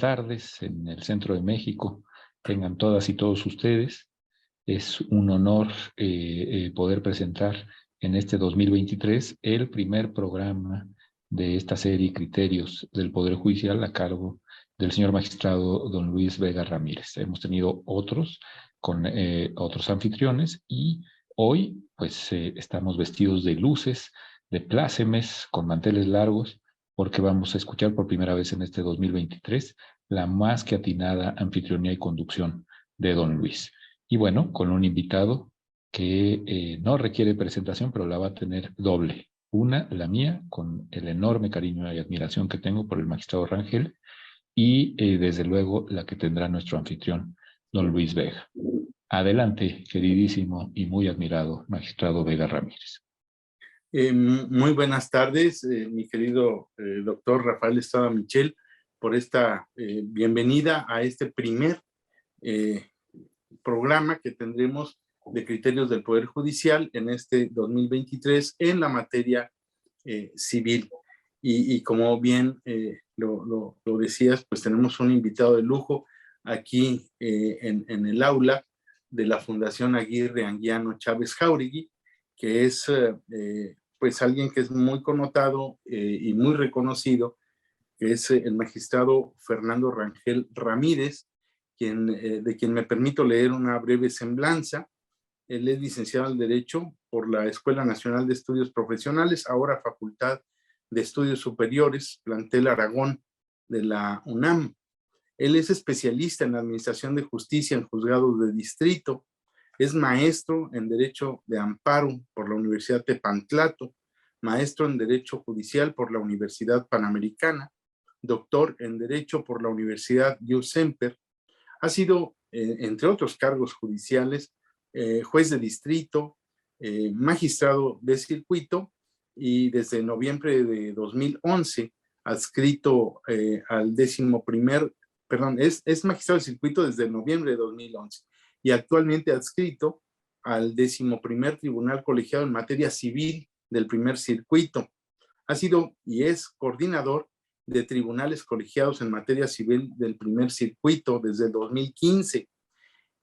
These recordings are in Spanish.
tardes en el centro de México. Tengan todas y todos ustedes. Es un honor poder presentar en este 2023 el primer programa de esta serie Criterios del Poder Judicial a cargo del señor magistrado don Luis Vega Ramírez. Hemos tenido otros con otros anfitriones y hoy pues estamos vestidos de luces, de plácemes, con manteles largos, porque vamos a escuchar por primera vez en este 2023 la más que atinada anfitrionía y conducción de don Luis. Y bueno, con un invitado que no requiere presentación, pero la va a tener doble. Una, la mía, con el enorme cariño y admiración que tengo por el magistrado Rangel, y desde luego la que tendrá nuestro anfitrión, don Luis Vega. Adelante, queridísimo y muy admirado magistrado Vega Ramírez. Muy buenas tardes, mi querido doctor Rafael Estrada Michel, por esta bienvenida a este primer programa que tendremos de criterios del Poder Judicial en este 2023 en la materia civil. Y como bien lo decías, pues tenemos un invitado de lujo aquí en el aula de la Fundación Aguirre Anguiano Chávez Jauregui, que es pues alguien que es muy connotado y muy reconocido, que es el magistrado Fernando Rangel Ramírez, de quien me permito leer una breve semblanza. Él es licenciado en Derecho por la Escuela Nacional de Estudios Profesionales, ahora Facultad de Estudios Superiores, plantel Aragón de la UNAM. Él es especialista en Administración de Justicia en Juzgados de Distrito, es maestro en Derecho de Amparo por la Universidad Tepantlato, maestro en Derecho Judicial por la Universidad Panamericana, doctor en Derecho por la Universidad Ius Semper. Ha sido, entre otros cargos judiciales, juez de distrito, magistrado de circuito y desde noviembre de 2011 adscrito al 11º, perdón, es magistrado de circuito desde noviembre de 2011 y actualmente adscrito al 11º Tribunal Colegiado en Materia Civil del primer circuito. Ha sido y es coordinador de tribunales colegiados en materia civil del primer circuito desde el 2015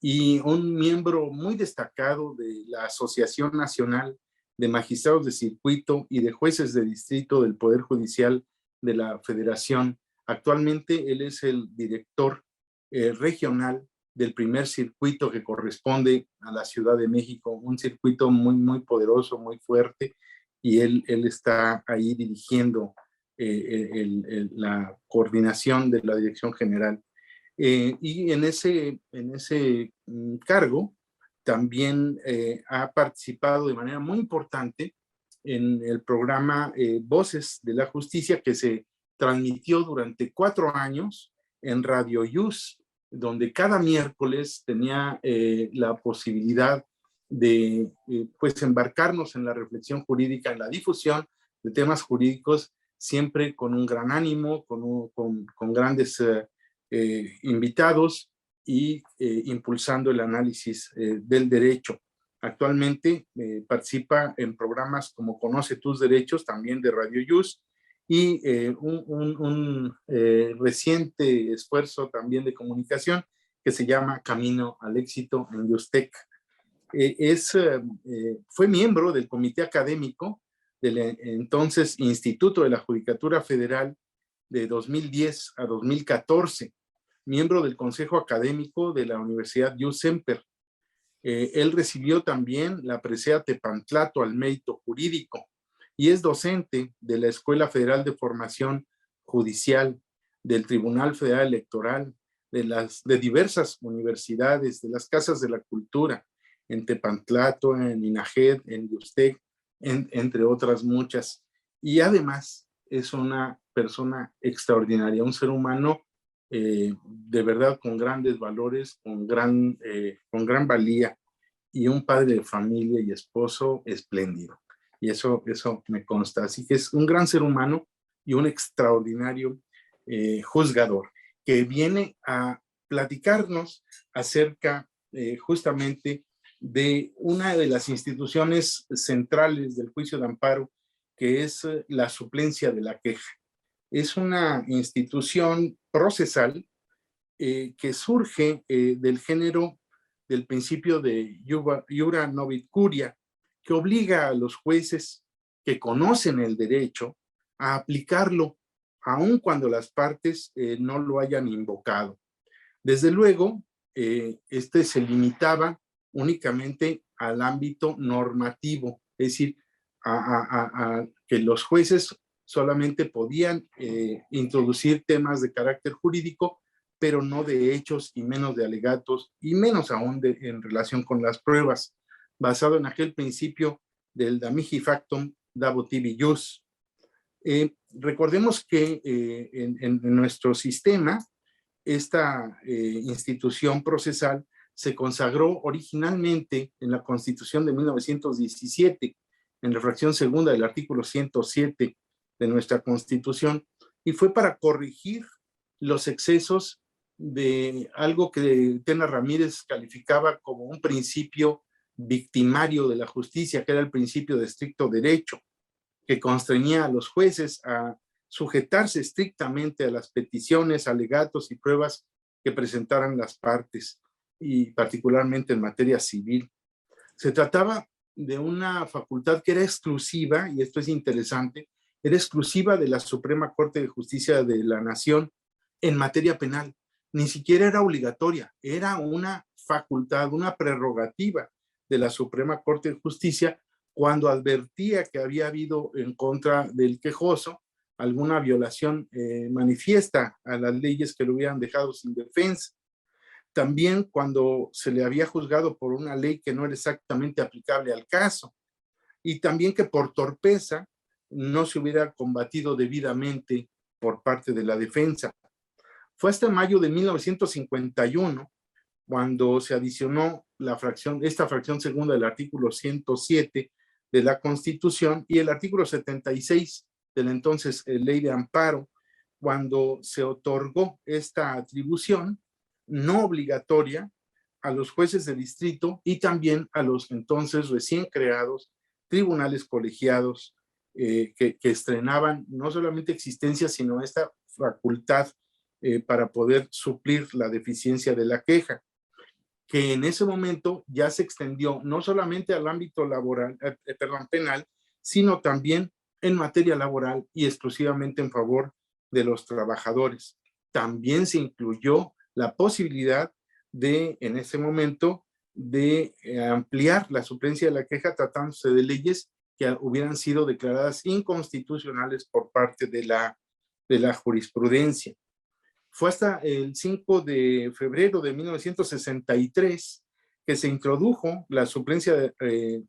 y un miembro muy destacado de la Asociación Nacional de Magistrados de Circuito y de Jueces de Distrito del Poder Judicial de la Federación. Actualmente él es el director regional del primer circuito que corresponde a la Ciudad de México, un circuito muy, muy poderoso, muy fuerte, y él está ahí dirigiendo la coordinación de la Dirección General. Y en ese cargo también ha participado de manera muy importante en el programa Voces de la Justicia, que se transmitió durante 4 años en Radio Ius, donde cada miércoles tenía la posibilidad de pues embarcarnos en la reflexión jurídica, en la difusión de temas jurídicos, siempre con un gran ánimo, con grandes invitados y impulsando el análisis del derecho. Actualmente participa en programas como Conoce tus Derechos, también de Radio Ius, y un reciente esfuerzo también de comunicación que se llama Camino al Éxito en Iustec. Fue miembro del comité académico del entonces Instituto de la Judicatura Federal de 2010 a 2014, miembro del Consejo Académico de la Universidad Ius Semper. Él recibió también la presea Tepantlato al mérito jurídico y es docente de la Escuela Federal de Formación Judicial, del Tribunal Federal Electoral, de diversas universidades, de las Casas de la Cultura, en Tepantlato, en INAGED, en Iustec, entre otras muchas. Y además es una persona extraordinaria, un ser humano de verdad con grandes valores, con gran valía, y un padre de familia y esposo espléndido. Y eso me consta. Así que es un gran ser humano y un extraordinario juzgador que viene a platicarnos acerca justamente de una de las instituciones centrales del juicio de amparo, que es la suplencia de la queja. Es una institución procesal que surge del género del principio de iura novit curia, que obliga a los jueces que conocen el derecho a aplicarlo, aun cuando las partes no lo hayan invocado. Desde luego, este se limitaba únicamente al ámbito normativo, es decir, a que los jueces solamente podían introducir temas de carácter jurídico, pero no de hechos y menos de alegatos y menos aún en relación con las pruebas, basado en aquel principio del da mihi factum dabo tibi jus. Recordemos que en nuestro sistema, esta institución procesal se consagró originalmente en la Constitución de 1917, en la fracción segunda del artículo 107 de nuestra Constitución, y fue para corregir los excesos de algo que Tena Ramírez calificaba como un principio victimario de la justicia, que era el principio de estricto derecho, que constreñía a los jueces a sujetarse estrictamente a las peticiones, alegatos y pruebas que presentaran las partes, y particularmente en materia civil. Se trataba de una facultad que era exclusiva, y esto es interesante, era exclusiva de la Suprema Corte de Justicia de la Nación en materia penal. Ni siquiera era obligatoria, era una facultad, una prerrogativa de la Suprema Corte de Justicia cuando advertía que había habido en contra del quejoso alguna violación manifiesta a las leyes que lo hubieran dejado sin defensa. También cuando se le había juzgado por una ley que no era exactamente aplicable al caso, y también que por torpeza no se hubiera combatido debidamente por parte de la defensa. Fue hasta mayo de 1951 cuando se adicionó esta fracción segunda del artículo 107 de la Constitución y el artículo 76 de la entonces Ley de Amparo, cuando se otorgó esta atribución no obligatoria a los jueces de distrito y también a los entonces recién creados tribunales colegiados que estrenaban no solamente existencia, sino esta facultad para poder suplir la deficiencia de la queja, que en ese momento ya se extendió no solamente al ámbito laboral, penal, sino también en materia laboral y exclusivamente en favor de los trabajadores. También se incluyó la posibilidad de, en ese momento, de ampliar la suplencia de la queja tratándose de leyes que hubieran sido declaradas inconstitucionales por parte de la jurisprudencia. Fue hasta el 5 de febrero de 1963 que se introdujo la suplencia de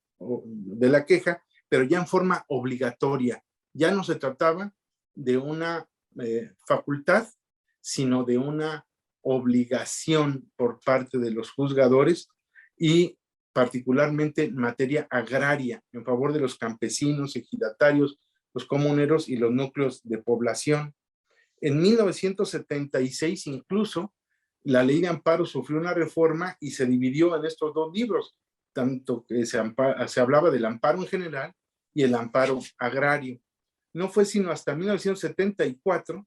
la queja, pero ya en forma obligatoria. Ya no se trataba de una facultad, sino de una obligación por parte de los juzgadores y particularmente en materia agraria, en favor de los campesinos, ejidatarios, los comuneros y los núcleos de población. En 1976 incluso la ley de amparo sufrió una reforma y se dividió en estos dos libros, tanto que se hablaba del amparo en general y el amparo agrario. No fue sino hasta 1974,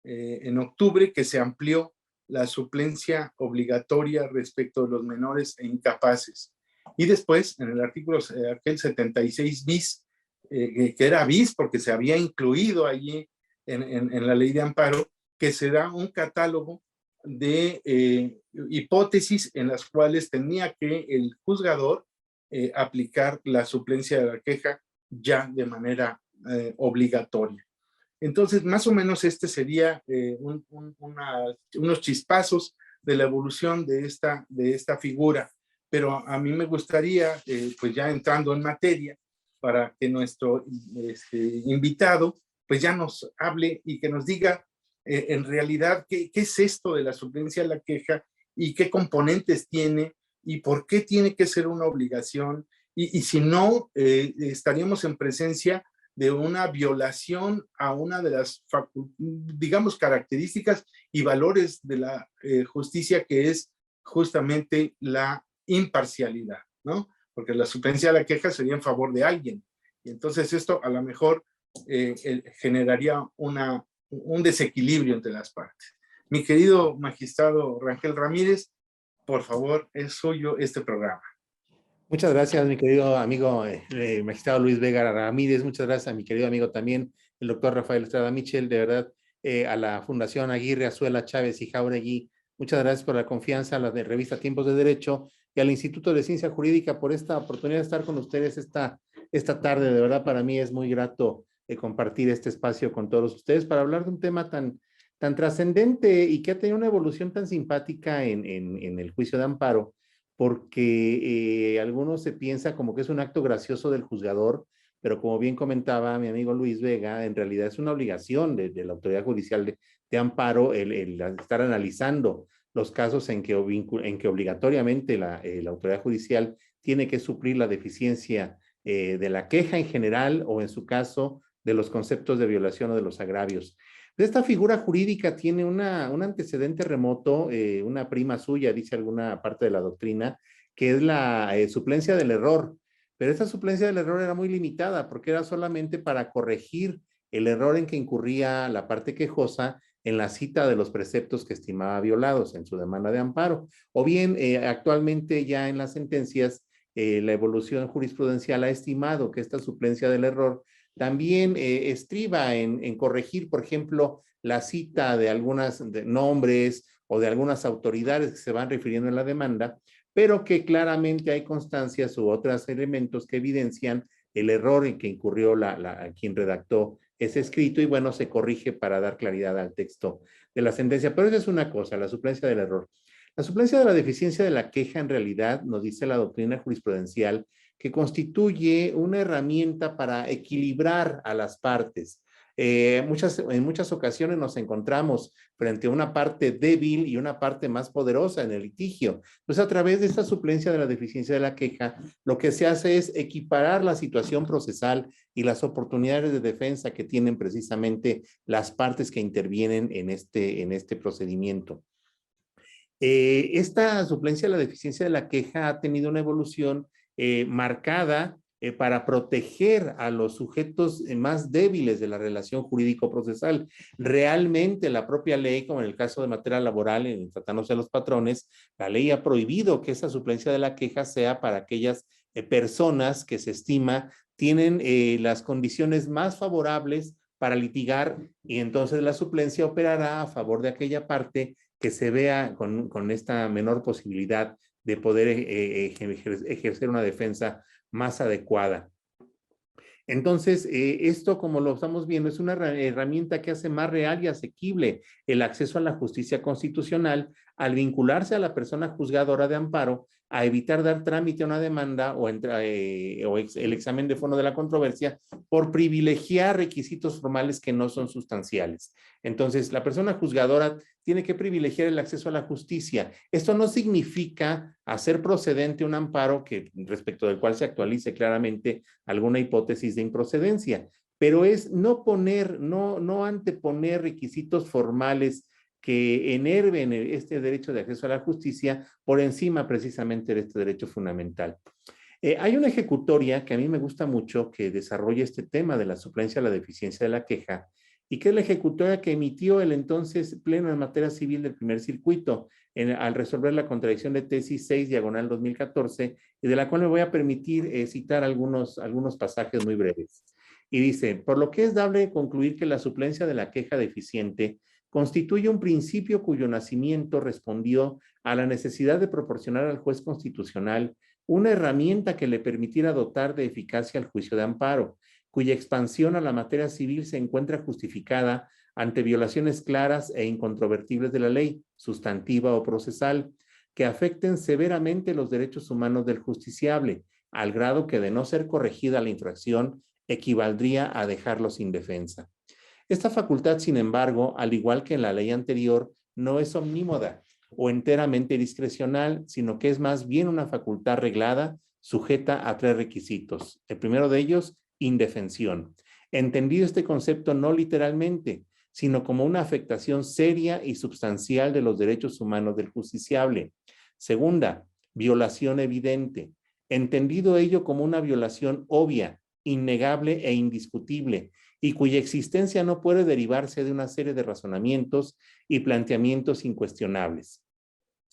en octubre, que se amplió la suplencia obligatoria respecto de los menores e incapaces. Y después, en el artículo aquel 76 bis, que era bis porque se había incluido allí en la ley de amparo, que se da un catálogo de hipótesis en las cuales tenía que el juzgador aplicar la suplencia de la queja ya de manera obligatoria. Entonces, más o menos este sería unos chispazos de la evolución de esta figura. Pero a mí me gustaría, pues ya entrando en materia, para que nuestro invitado pues ya nos hable y que nos diga en realidad qué es esto de la suplencia de la queja y qué componentes tiene y por qué tiene que ser una obligación y si no, estaríamos en presencia de una violación a una de las, digamos, características y valores de la justicia, que es justamente la imparcialidad, ¿no? Porque la suplencia de la queja sería en favor de alguien. Y entonces esto a lo mejor generaría un desequilibrio entre las partes. Mi querido magistrado Rangel Ramírez, por favor, es suyo este programa. Muchas gracias, mi querido amigo magistrado Luis Vega Ramírez. Muchas gracias a mi querido amigo también, el doctor Rafael Estrada Michel, de verdad, a la Fundación Aguirre, Azuela, Chávez y Jauregui. Muchas gracias por la confianza, a la de revista Tiempos de Derecho y al Instituto de Ciencia Jurídica por esta oportunidad de estar con ustedes esta tarde. De verdad, para mí es muy grato compartir este espacio con todos ustedes para hablar de un tema tan trascendente y que ha tenido una evolución tan simpática en el juicio de amparo, porque algunos se piensa como que es un acto gracioso del juzgador, pero como bien comentaba mi amigo Luis Vega, en realidad es una obligación de la autoridad judicial de amparo el estar analizando los casos en que obligatoriamente la autoridad judicial tiene que suplir la deficiencia de la queja en general o en su caso de los conceptos de violación o de los agravios. Esta figura jurídica tiene un antecedente remoto, una prima suya, dice alguna parte de la doctrina, que es la suplencia del error. Pero esta suplencia del error era muy limitada porque era solamente para corregir el error en que incurría la parte quejosa en la cita de los preceptos que estimaba violados en su demanda de amparo. O bien, actualmente ya en las sentencias, la evolución jurisprudencial ha estimado que esta suplencia del error también estriba en corregir, por ejemplo, la cita de algunos nombres o de algunas autoridades que se van refiriendo en la demanda, pero que claramente hay constancias u otros elementos que evidencian el error en que incurrió quien redactó ese escrito y bueno, se corrige para dar claridad al texto de la sentencia. Pero esa es una cosa, la suplencia del error. La suplencia de la deficiencia de la queja en realidad, nos dice la doctrina jurisprudencial, que constituye una herramienta para equilibrar a las partes. En muchas ocasiones nos encontramos frente a una parte débil y una parte más poderosa en el litigio. Entonces, a través de esta suplencia de la deficiencia de la queja, lo que se hace es equiparar la situación procesal y las oportunidades de defensa que tienen precisamente las partes que intervienen en este procedimiento. Esta suplencia de la deficiencia de la queja ha tenido una evolución marcada para proteger a los sujetos más débiles de la relación jurídico-procesal. Realmente la propia ley, como en el caso de materia laboral, en tratándose de los patrones, la ley ha prohibido que esa suplencia de la queja sea para aquellas personas que se estima tienen las condiciones más favorables para litigar y entonces la suplencia operará a favor de aquella parte que se vea con esta menor posibilidad de poder ejercer una defensa más adecuada. Entonces, esto, como lo estamos viendo, es una herramienta que hace más real y asequible el acceso a la justicia constitucional al vincularse a la persona juzgadora de amparo a evitar dar trámite a una demanda o el examen de fondo de la controversia por privilegiar requisitos formales que no son sustanciales. Entonces, la persona juzgadora tiene que privilegiar el acceso a la justicia. Esto no significa hacer procedente un amparo respecto del cual se actualice claramente alguna hipótesis de improcedencia, pero es no anteponer requisitos formales que enerven este derecho de acceso a la justicia por encima precisamente de este derecho fundamental. Hay una ejecutoria que a mí me gusta mucho que desarrolla este tema de la suplencia a la deficiencia de la queja y que es la ejecutoria que emitió el entonces Pleno en Materia Civil del Primer Circuito al resolver la contradicción de tesis 6/2014 y de la cual me voy a permitir citar algunos pasajes muy breves. Y dice, por lo que es dable concluir que la suplencia de la queja deficiente constituye un principio cuyo nacimiento respondió a la necesidad de proporcionar al juez constitucional una herramienta que le permitiera dotar de eficacia al juicio de amparo, cuya expansión a la materia civil se encuentra justificada ante violaciones claras e incontrovertibles de la ley, sustantiva o procesal, que afecten severamente los derechos humanos del justiciable, al grado que de no ser corregida la infracción, equivaldría a dejarlo sin defensa. Esta facultad, sin embargo, al igual que en la ley anterior, no es omnímoda o enteramente discrecional, sino que es más bien una facultad reglada, sujeta a 3 requisitos. El primero de ellos, indefensión. Entendido este concepto no literalmente, sino como una afectación seria y sustancial de los derechos humanos del justiciable. Segunda, violación evidente. Entendido ello como una violación obvia, innegable e indiscutible, y cuya existencia no puede derivarse de una serie de razonamientos y planteamientos incuestionables.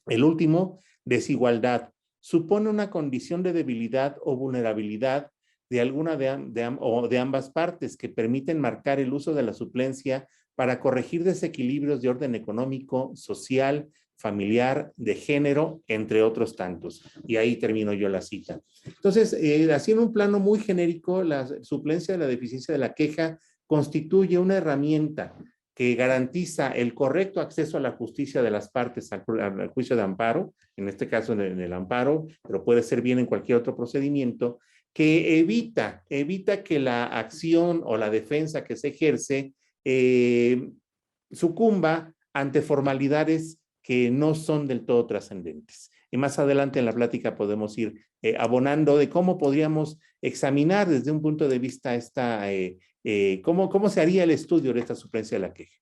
El último, desigualdad, supone una condición de debilidad o vulnerabilidad de alguna de ambas partes que permiten marcar el uso de la suplencia para corregir desequilibrios de orden económico, social, familiar, de género, entre otros tantos. Y ahí termino yo la cita. Entonces, así en un plano muy genérico, la suplencia de la deficiencia de la queja constituye una herramienta que garantiza el correcto acceso a la justicia de las partes al juicio de amparo, en este caso en el amparo, pero puede ser bien en cualquier otro procedimiento, que evita que la acción o la defensa que se ejerce sucumba ante formalidades que no son del todo trascendentes. Y más adelante en la plática podemos ir abonando de cómo podríamos examinar desde un punto de vista cómo se haría el estudio de esta suplencia de la queja.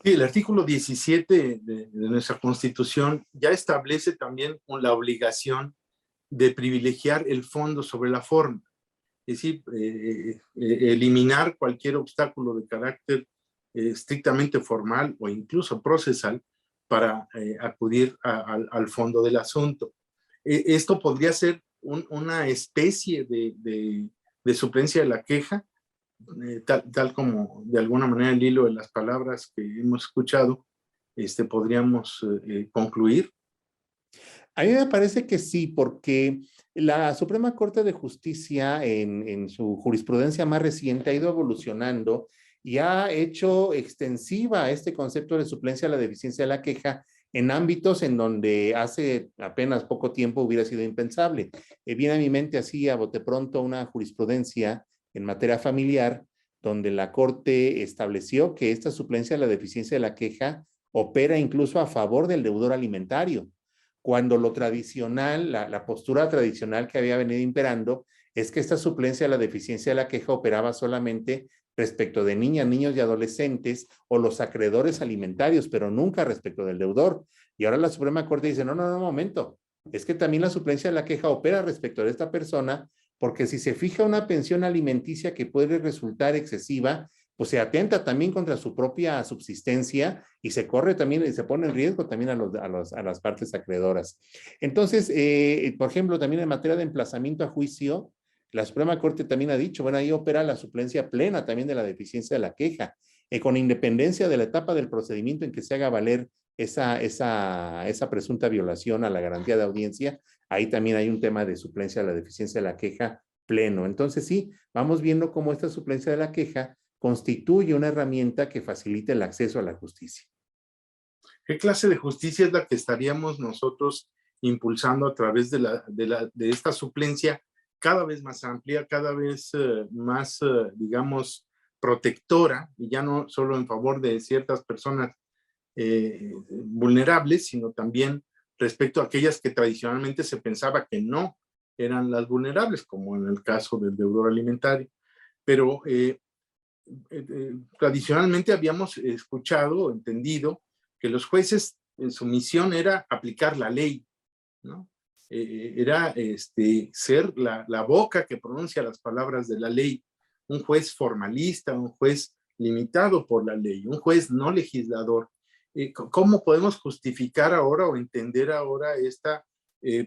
Sí, el artículo 17 de nuestra Constitución ya establece también la obligación de privilegiar el fondo sobre la forma. Es decir, eliminar cualquier obstáculo de carácter estrictamente formal o incluso procesal para acudir al fondo del asunto. Esto podría ser una especie de suplencia de la queja, tal como de alguna manera el hilo de las palabras que hemos escuchado, podríamos concluir. A mí me parece que sí, porque la Suprema Corte de Justicia en su jurisprudencia más reciente ha ido evolucionando y ha hecho extensiva este concepto de suplencia a la deficiencia de la queja en ámbitos en donde hace apenas poco tiempo hubiera sido impensable. Viene a mi mente así a bote pronto una jurisprudencia en materia familiar donde la Corte estableció que esta suplencia a la deficiencia de la queja opera incluso a favor del deudor alimentario, cuando lo tradicional, la postura tradicional que había venido imperando es que esta suplencia a la deficiencia de la queja operaba solamente respecto de niñas, niños y adolescentes o los acreedores alimentarios, pero nunca respecto del deudor. Y ahora la Suprema Corte dice, no, momento, es que también la suplencia de la queja opera respecto de esta persona, porque si se fija una pensión alimenticia que puede resultar excesiva, pues se atenta también contra su propia subsistencia y se corre también y se pone en riesgo también a las partes acreedoras. Entonces, por ejemplo, también en materia de emplazamiento a juicio, la Suprema Corte también ha dicho, bueno, ahí opera la suplencia plena también de la deficiencia de la queja, con independencia de la etapa del procedimiento en que se haga valer esa presunta violación a la garantía de audiencia, ahí también hay un tema de suplencia de la deficiencia de la queja pleno. Entonces, sí, vamos viendo cómo esta suplencia de la queja constituye una herramienta que facilita el acceso a la justicia. ¿Qué clase de justicia es la que estaríamos nosotros impulsando a través de esta suplencia cada vez más amplia, cada vez más, digamos, protectora, y ya no solo en favor de ciertas personas vulnerables, sino también respecto a aquellas que tradicionalmente se pensaba que no eran las vulnerables, como en el caso del deudor alimentario? Pero tradicionalmente habíamos escuchado, entendido, que los jueces, su misión era aplicar la ley, ¿no? Era ser la boca que pronuncia las palabras de la ley, un juez formalista, un juez limitado por la ley, un juez no legislador. ¿Cómo podemos justificar ahora o entender ahora esta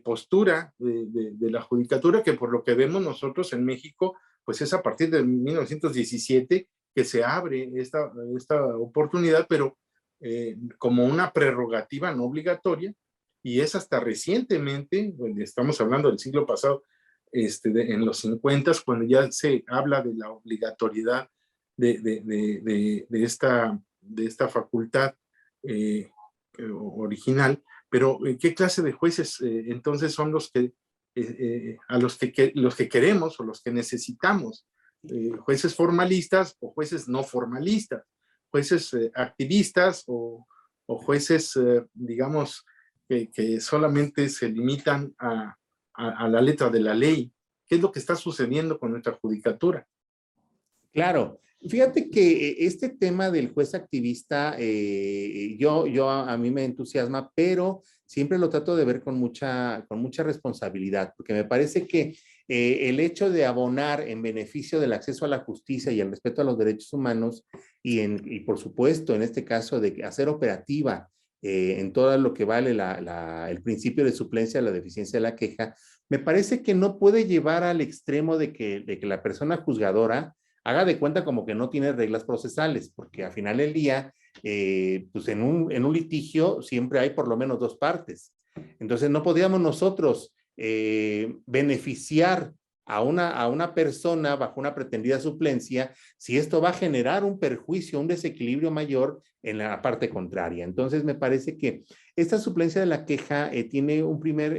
postura de la judicatura, que por lo que vemos nosotros en México, pues es a partir de 1917 que se abre esta oportunidad, pero como una prerrogativa no obligatoria, y es hasta recientemente, estamos hablando del siglo pasado, en los 50, cuando ya se habla de la obligatoriedad de esta facultad original. Pero ¿qué clase de jueces entonces son los que los que queremos o los que necesitamos? ¿Jueces formalistas o jueces no formalistas? ¿Jueces activistas o jueces, digamos, que solamente se limitan a la letra de la ley? ¿Qué es lo que está sucediendo con nuestra judicatura? Claro, fíjate que este tema del juez activista, a mí me entusiasma, pero siempre lo trato de ver con mucha responsabilidad, porque me parece que el hecho de abonar en beneficio del acceso a la justicia y el respeto a los derechos humanos y por supuesto, en este caso, de hacer operativa en todo lo que vale el principio de suplencia de la deficiencia de la queja, me parece que no puede llevar al extremo de que la persona juzgadora haga de cuenta como que no tiene reglas procesales, porque al final del día, pues en un litigio siempre hay por lo menos dos partes. Entonces no podríamos nosotros beneficiar a una persona bajo una pretendida suplencia si esto va a generar un perjuicio, un desequilibrio mayor en la parte contraria. Entonces me parece que esta suplencia de la queja tiene un primer...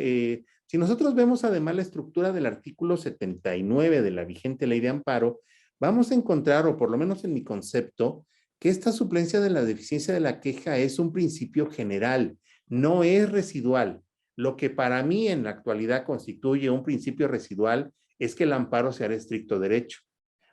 si nosotros vemos además la estructura del artículo 79 de la vigente ley de amparo, vamos a encontrar, o por lo menos en mi concepto, que esta suplencia de la deficiencia de la queja es un principio general, no es residual. Lo que para mí en la actualidad constituye un principio residual es que el amparo sea de estricto derecho.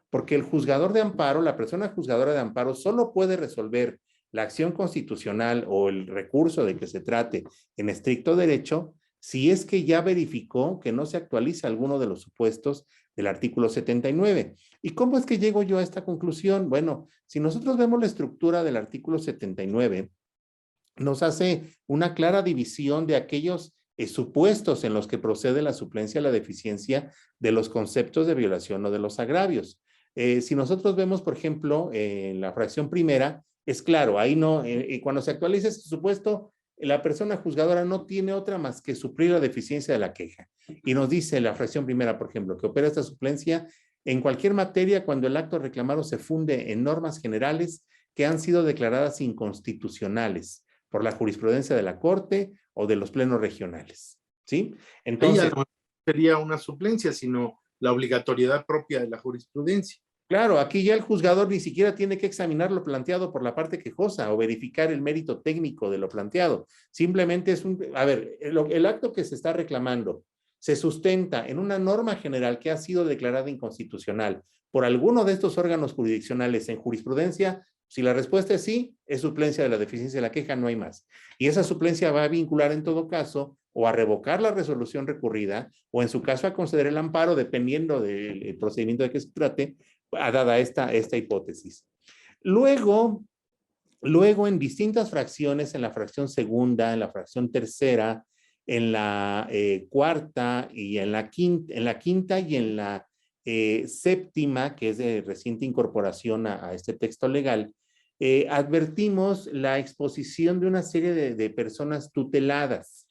Porque el juzgador de amparo, la persona juzgadora de amparo, solo puede resolver la acción constitucional o el recurso de que se trate en estricto derecho si es que ya verificó que no se actualiza alguno de los supuestos del artículo 79. ¿Y cómo es que llego yo a esta conclusión? Bueno, si nosotros vemos la estructura del artículo 79, nos hace una clara división de aquellos supuestos en los que procede la suplencia a la deficiencia de los conceptos de violación o de los agravios. Si nosotros vemos, por ejemplo, en la fracción primera, es claro, ahí no, cuando se actualiza este supuesto, la persona juzgadora no tiene otra más que suplir la deficiencia de la queja. Y nos dice la fracción primera, por ejemplo, que opera esta suplencia en cualquier materia cuando el acto reclamado se funde en normas generales que han sido declaradas inconstitucionales por la jurisprudencia de la Corte o de los plenos regionales. ¿Sí? Entonces, no sería una suplencia, sino la obligatoriedad propia de la jurisprudencia. Claro, aquí ya el juzgador ni siquiera tiene que examinar lo planteado por la parte quejosa o verificar el mérito técnico de lo planteado. Simplemente es el acto que se está reclamando se sustenta en una norma general que ha sido declarada inconstitucional por alguno de estos órganos jurisdiccionales en jurisprudencia. Si la respuesta es sí, es suplencia de la deficiencia de la queja, no hay más. Y esa suplencia va a vincular en todo caso o a revocar la resolución recurrida o en su caso a conceder el amparo dependiendo del procedimiento de que se trate, dada esta hipótesis. Luego, en distintas fracciones, en la fracción segunda, en la fracción tercera, en la cuarta y en la quinta y en la séptima, que es de reciente incorporación a este texto legal, advertimos la exposición de una serie de personas tuteladas.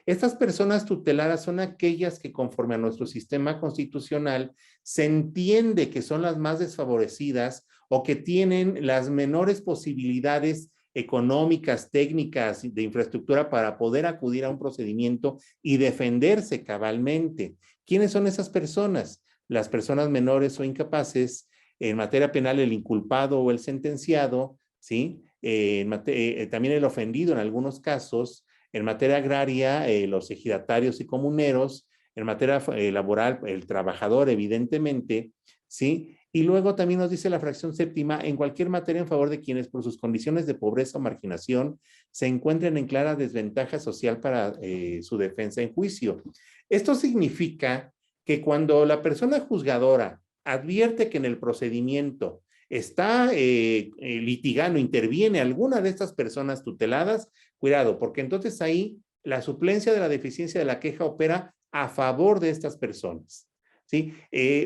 Estas personas tuteladas son aquellas que conforme a nuestro sistema constitucional se entiende que son las más desfavorecidas o que tienen las menores posibilidades económicas, técnicas, de infraestructura para poder acudir a un procedimiento y defenderse cabalmente. ¿Quiénes son esas personas? Las personas menores o incapaces, en materia penal el inculpado o el sentenciado, ¿sí? También el ofendido en algunos casos. En materia agraria, los ejidatarios y comuneros. En materia laboral, el trabajador, evidentemente, ¿sí? Y luego también nos dice la fracción séptima, en cualquier materia en favor de quienes por sus condiciones de pobreza o marginación se encuentren en clara desventaja social para su defensa en juicio. Esto significa que cuando la persona juzgadora advierte que en el procedimiento está litigando, interviene alguna de estas personas tuteladas, cuidado, porque entonces ahí la suplencia de la deficiencia de la queja opera a favor de estas personas. ¿Sí?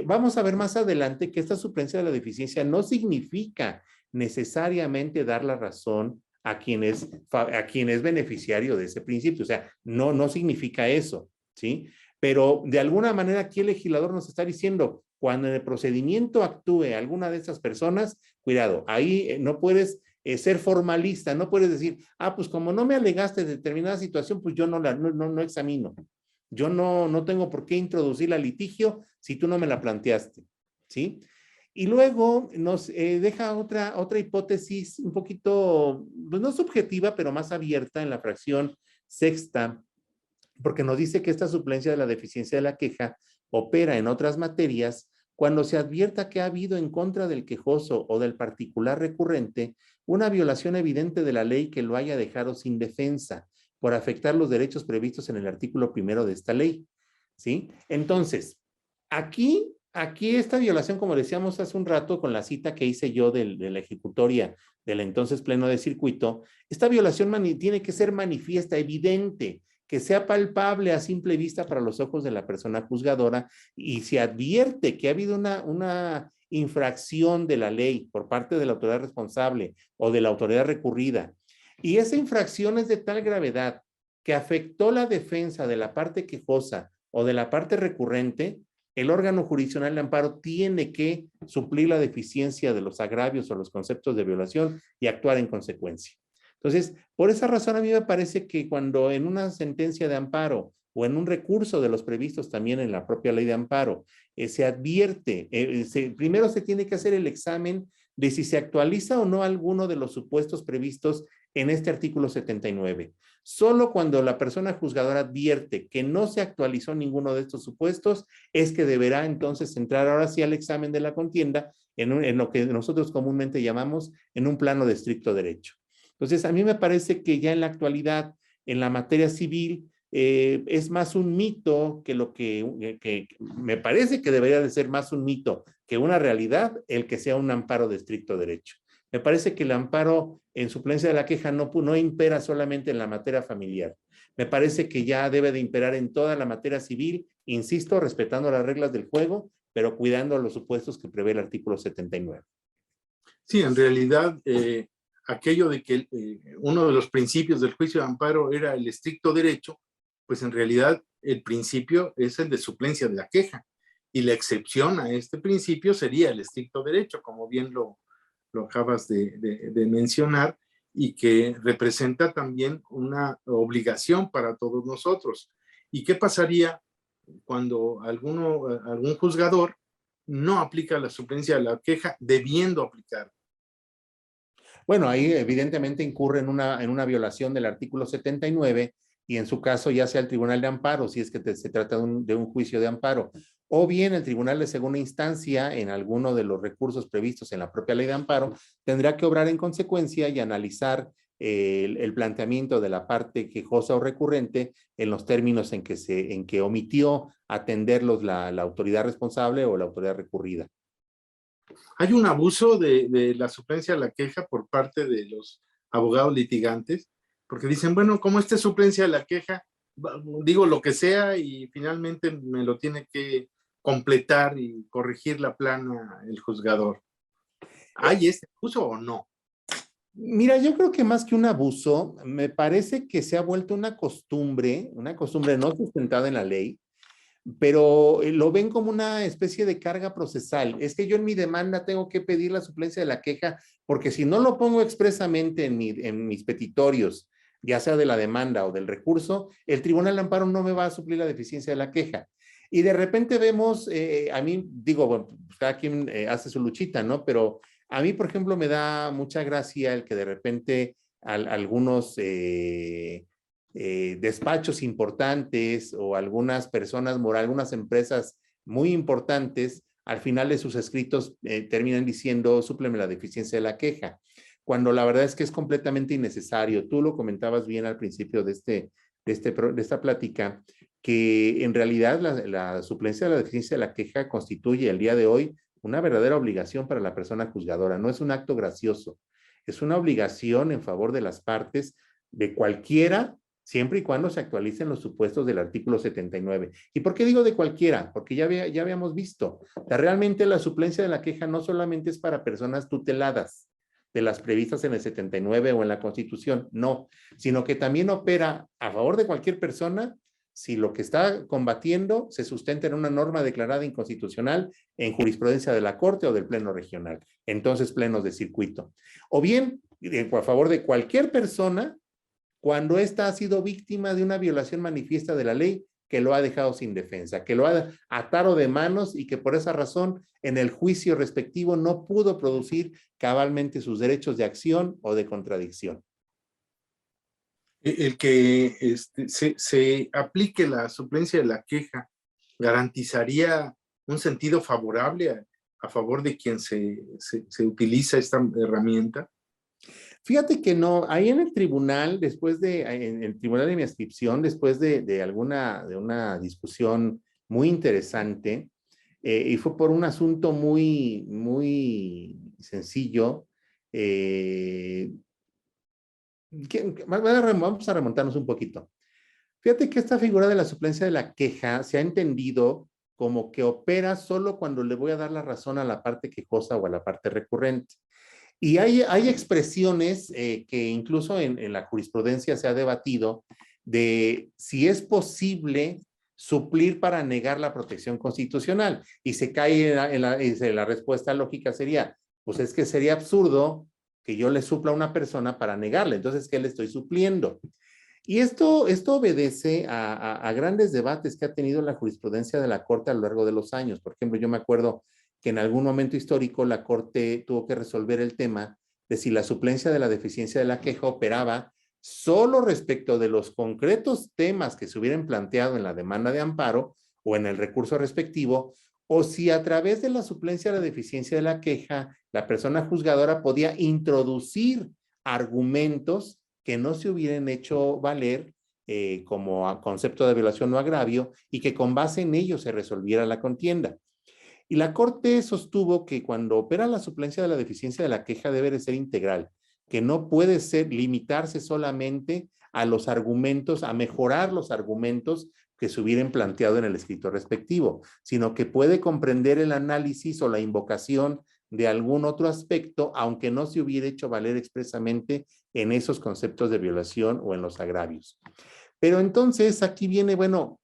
Vamos a ver más adelante que esta suplencia de la deficiencia no significa necesariamente dar la razón a quien es beneficiario de ese principio. O sea, no significa eso, ¿sí? Pero de alguna manera aquí el legislador nos está diciendo, cuando en el procedimiento actúe alguna de estas personas, cuidado, ahí no puedes ser formalista, no puedes decir, pues como no me alegaste de determinada situación, pues yo no examino. Yo no tengo por qué introducir la litigio si tú no me la planteaste, ¿sí? Y luego nos deja otra hipótesis un poquito, pues no subjetiva, pero más abierta en la fracción sexta, porque nos dice que esta suplencia de la deficiencia de la queja opera en otras materias cuando se advierta que ha habido en contra del quejoso o del particular recurrente una violación evidente de la ley que lo haya dejado sin defensa por afectar los derechos previstos en el artículo primero de esta ley, ¿sí? Entonces, Aquí esta violación, como decíamos hace un rato con la cita que hice yo de la ejecutoria del entonces pleno de circuito, esta violación tiene que ser manifiesta, evidente, que sea palpable a simple vista para los ojos de la persona juzgadora, y se advierte que ha habido una infracción de la ley por parte de la autoridad responsable o de la autoridad recurrida, y esa infracción es de tal gravedad que afectó la defensa de la parte quejosa o de la parte recurrente, el órgano jurisdiccional de amparo tiene que suplir la deficiencia de los agravios o los conceptos de violación y actuar en consecuencia. Entonces, por esa razón a mí me parece que cuando en una sentencia de amparo o en un recurso de los previstos también en la propia ley de amparo, se advierte, primero se tiene que hacer el examen de si se actualiza o no alguno de los supuestos previstos en este artículo 79. Solo cuando la persona juzgadora advierte que no se actualizó ninguno de estos supuestos es que deberá entonces entrar ahora sí al examen de la contienda en lo que nosotros comúnmente llamamos en un plano de estricto derecho. Entonces, a mí me parece que ya en la actualidad, en la materia civil, es más un mito que lo que me parece que debería de ser más un mito que una realidad el que sea un amparo de estricto derecho. Me parece que el amparo en suplencia de la queja no impera solamente en la materia familiar. Me parece que ya debe de imperar en toda la materia civil, insisto, respetando las reglas del juego, pero cuidando los supuestos que prevé el artículo 79. Sí, en realidad, aquello de que uno de los principios del juicio de amparo era el estricto derecho, pues en realidad el principio es el de suplencia de la queja, y la excepción a este principio sería el estricto derecho, como bien lo acabas de mencionar, y que representa también una obligación para todos nosotros. ¿Y qué pasaría cuando algún juzgador no aplica la suplencia de la queja debiendo aplicar? Bueno, ahí evidentemente incurre en una violación del artículo 79 y en su caso ya sea el tribunal de amparo, si es que se trata de un juicio de amparo, o bien el tribunal de segunda instancia en alguno de los recursos previstos en la propia ley de amparo, tendrá que obrar en consecuencia y analizar el planteamiento de la parte quejosa o recurrente en los términos en que omitió atenderlos la autoridad responsable o la autoridad recurrida. Hay un abuso de la suplencia de la queja por parte de los abogados litigantes, porque dicen, bueno, como esta suplencia de la queja, digo lo que sea y finalmente me lo tiene que completar y corregir la plana el juzgador. ¿Hay este abuso o no? Mira, yo creo que más que un abuso, me parece que se ha vuelto una costumbre no sustentada en la ley, pero lo ven como una especie de carga procesal. Es que yo en mi demanda tengo que pedir la suplencia de la queja, porque si no lo pongo expresamente en mis petitorios, ya sea de la demanda o del recurso, el tribunal de amparo no me va a suplir la deficiencia de la queja. Y de repente vemos, a mí digo, bueno, pues cada quien hace su luchita, ¿no? Pero a mí, por ejemplo, me da mucha gracia el que de repente algunos despachos importantes o algunas personas morales, algunas empresas muy importantes, al final de sus escritos terminan diciendo, súpleme la deficiencia de la queja, cuando la verdad es que es completamente innecesario. Tú lo comentabas bien al principio de esta plática, que en realidad la suplencia de la deficiencia de la queja constituye el día de hoy una verdadera obligación para la persona juzgadora. No es un acto gracioso, es una obligación en favor de las partes de cualquiera, siempre y cuando se actualicen los supuestos del artículo 79. ¿Y por qué digo de cualquiera? Porque ya habíamos visto, realmente la suplencia de la queja no solamente es para personas tuteladas, de las previstas en el 79 o en la Constitución, no, sino que también opera a favor de cualquier persona si lo que está combatiendo se sustenta en una norma declarada inconstitucional en jurisprudencia de la Corte o del Pleno Regional, entonces plenos de circuito. O bien, a favor de cualquier persona cuando ésta ha sido víctima de una violación manifiesta de la ley que lo ha dejado sin defensa, que lo ha atado de manos y que por esa razón en el juicio respectivo no pudo producir cabalmente sus derechos de acción o de contradicción. El que se aplique la suplencia de la queja garantizaría un sentido favorable a favor de quien se utiliza esta herramienta. Fíjate que no, ahí en el tribunal, en el tribunal de mi adscripción, después de una discusión muy interesante, y fue por un asunto muy sencillo. Vamos a remontarnos un poquito. Fíjate que esta figura de la suplencia de la queja se ha entendido como que opera solo cuando le voy a dar la razón a la parte quejosa o a la parte recurrente. Y hay expresiones que incluso en la jurisprudencia se ha debatido de si es posible suplir para negar la protección constitucional. Y se cae la respuesta lógica sería, pues es que sería absurdo que yo le supla a una persona para negarle. Entonces, ¿qué le estoy supliendo? Y esto obedece a grandes debates que ha tenido la jurisprudencia de la Corte a lo largo de los años. Por ejemplo, yo me acuerdo que en algún momento histórico la Corte tuvo que resolver el tema de si la suplencia de la deficiencia de la queja operaba solo respecto de los concretos temas que se hubieran planteado en la demanda de amparo o en el recurso respectivo, o si a través de la suplencia de la deficiencia de la queja, la persona juzgadora podía introducir argumentos que no se hubieran hecho valer como concepto de violación o agravio y que con base en ello se resolviera la contienda. Y la Corte sostuvo que cuando opera la suplencia de la deficiencia de la queja debe de ser integral, que no puede limitarse solamente a los argumentos, a mejorar los argumentos que se hubieran planteado en el escrito respectivo, sino que puede comprender el análisis o la invocación de algún otro aspecto, aunque no se hubiera hecho valer expresamente en esos conceptos de violación o en los agravios. Pero entonces aquí viene, bueno,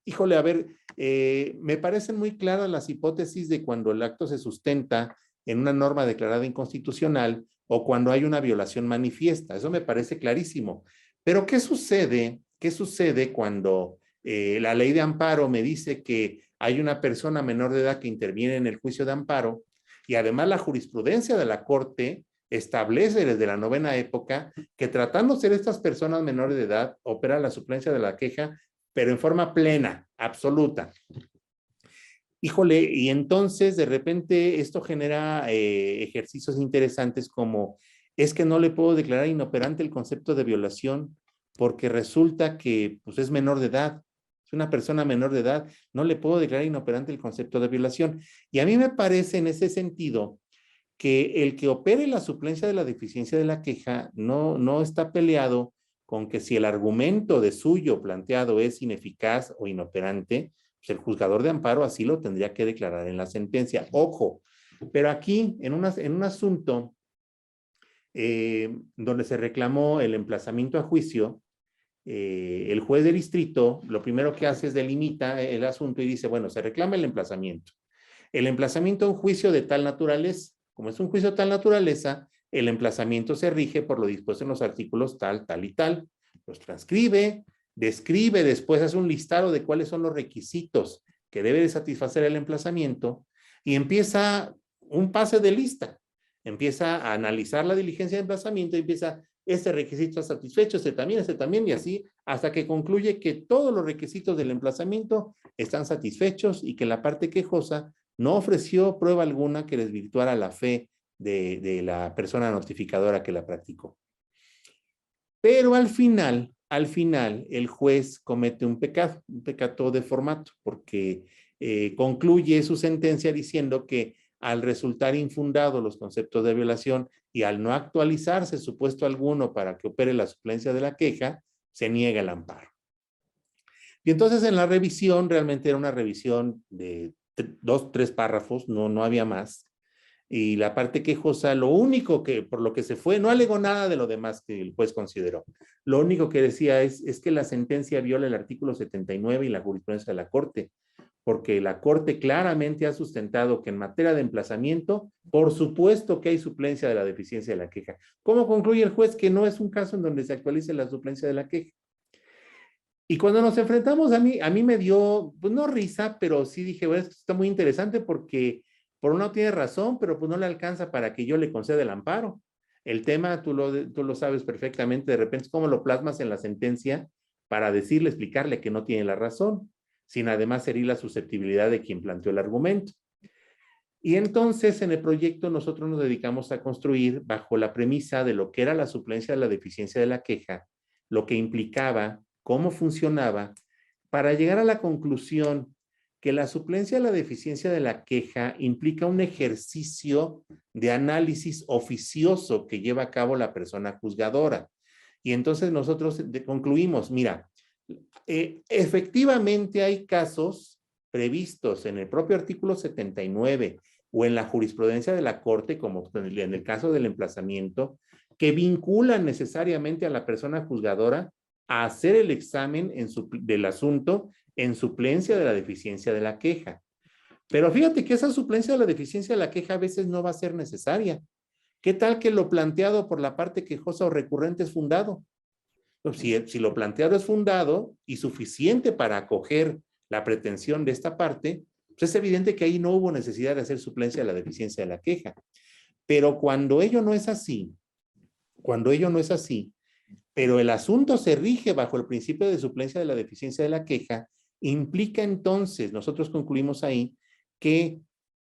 híjole, a ver, me parecen muy claras las hipótesis de cuando el acto se sustenta en una norma declarada inconstitucional o cuando hay una violación manifiesta. Eso me parece clarísimo. Pero ¿qué sucede? ¿Qué sucede cuando la ley de amparo me dice que hay una persona menor de edad que interviene en el juicio de amparo y además la jurisprudencia de la Corte establece desde la novena época que tratándose de estas personas menores de edad opera la suplencia de la queja pero en forma plena, absoluta? Híjole, y entonces de repente esto genera ejercicios interesantes como es que no le puedo declarar inoperante el concepto de violación porque resulta que pues, es menor de edad, es una persona menor de edad, no le puedo declarar inoperante el concepto de violación. Y a mí me parece en ese sentido que el que opere la suplencia de la deficiencia de la queja no está peleado con que si el argumento de suyo planteado es ineficaz o inoperante, pues el juzgador de amparo así lo tendría que declarar en la sentencia. Ojo, pero aquí en un asunto donde se reclamó el emplazamiento a juicio, el juez de distrito lo primero que hace es delimita el asunto y dice, bueno, se reclama el emplazamiento. El emplazamiento a un juicio de tal naturaleza, como es un juicio de tal naturaleza, el emplazamiento se rige por lo dispuesto en los artículos tal, tal y tal. Los transcribe, describe, después hace un listado de cuáles son los requisitos que debe de satisfacer el emplazamiento y empieza un pase de lista. Empieza a analizar la diligencia de emplazamiento y empieza, este requisito está satisfecho, este también, y así, hasta que concluye que todos los requisitos del emplazamiento están satisfechos y que la parte quejosa no ofreció prueba alguna que desvirtuara la fe de la persona notificadora que la practicó. Pero al final, el juez comete un pecado de formato, porque concluye su sentencia diciendo que al resultar infundados los conceptos de violación y al no actualizarse supuesto alguno para que opere la suplencia de la queja, se niega el amparo. Y entonces en la revisión, realmente era una revisión de 2, 3 párrafos, no había más. Y la parte quejosa, lo único que, por lo que se fue, no alegó nada de lo demás que el juez consideró. Lo único que decía es que la sentencia viola el artículo 79 y la jurisprudencia de la Corte, porque la Corte claramente ha sustentado que en materia de emplazamiento, por supuesto que hay suplencia de la deficiencia de la queja. ¿Cómo concluye el juez? Que no es un caso en donde se actualice la suplencia de la queja. Y cuando nos enfrentamos, a mí me dio, pues no risa, pero sí dije, bueno, esto está muy interesante porque por un lado tiene razón, pero pues no le alcanza para que yo le conceda el amparo. El tema, tú lo sabes perfectamente, de repente es cómo lo plasmas en la sentencia para decirle, explicarle que no tiene la razón, sin además herir la susceptibilidad de quien planteó el argumento. Y entonces en el proyecto nosotros nos dedicamos a construir bajo la premisa de lo que era la suplencia de la deficiencia de la queja, lo que implicaba, cómo funcionaba, para llegar a la conclusión que la suplencia de la deficiencia de la queja implica un ejercicio de análisis oficioso que lleva a cabo la persona juzgadora. Y entonces nosotros concluimos, mira, efectivamente hay casos previstos en el propio artículo 79 o en la jurisprudencia de la Corte, como en el caso del emplazamiento, que vinculan necesariamente a la persona juzgadora a hacer el examen del asunto en suplencia de la deficiencia de la queja. Pero fíjate que esa suplencia de la deficiencia de la queja a veces no va a ser necesaria. ¿Qué tal que lo planteado por la parte quejosa o recurrente es fundado? Pues si lo planteado es fundado y suficiente para acoger la pretensión de esta parte, pues es evidente que ahí no hubo necesidad de hacer suplencia de la deficiencia de la queja. Pero cuando ello no es así, pero el asunto se rige bajo el principio de suplencia de la deficiencia de la queja, implica entonces, nosotros concluimos ahí, que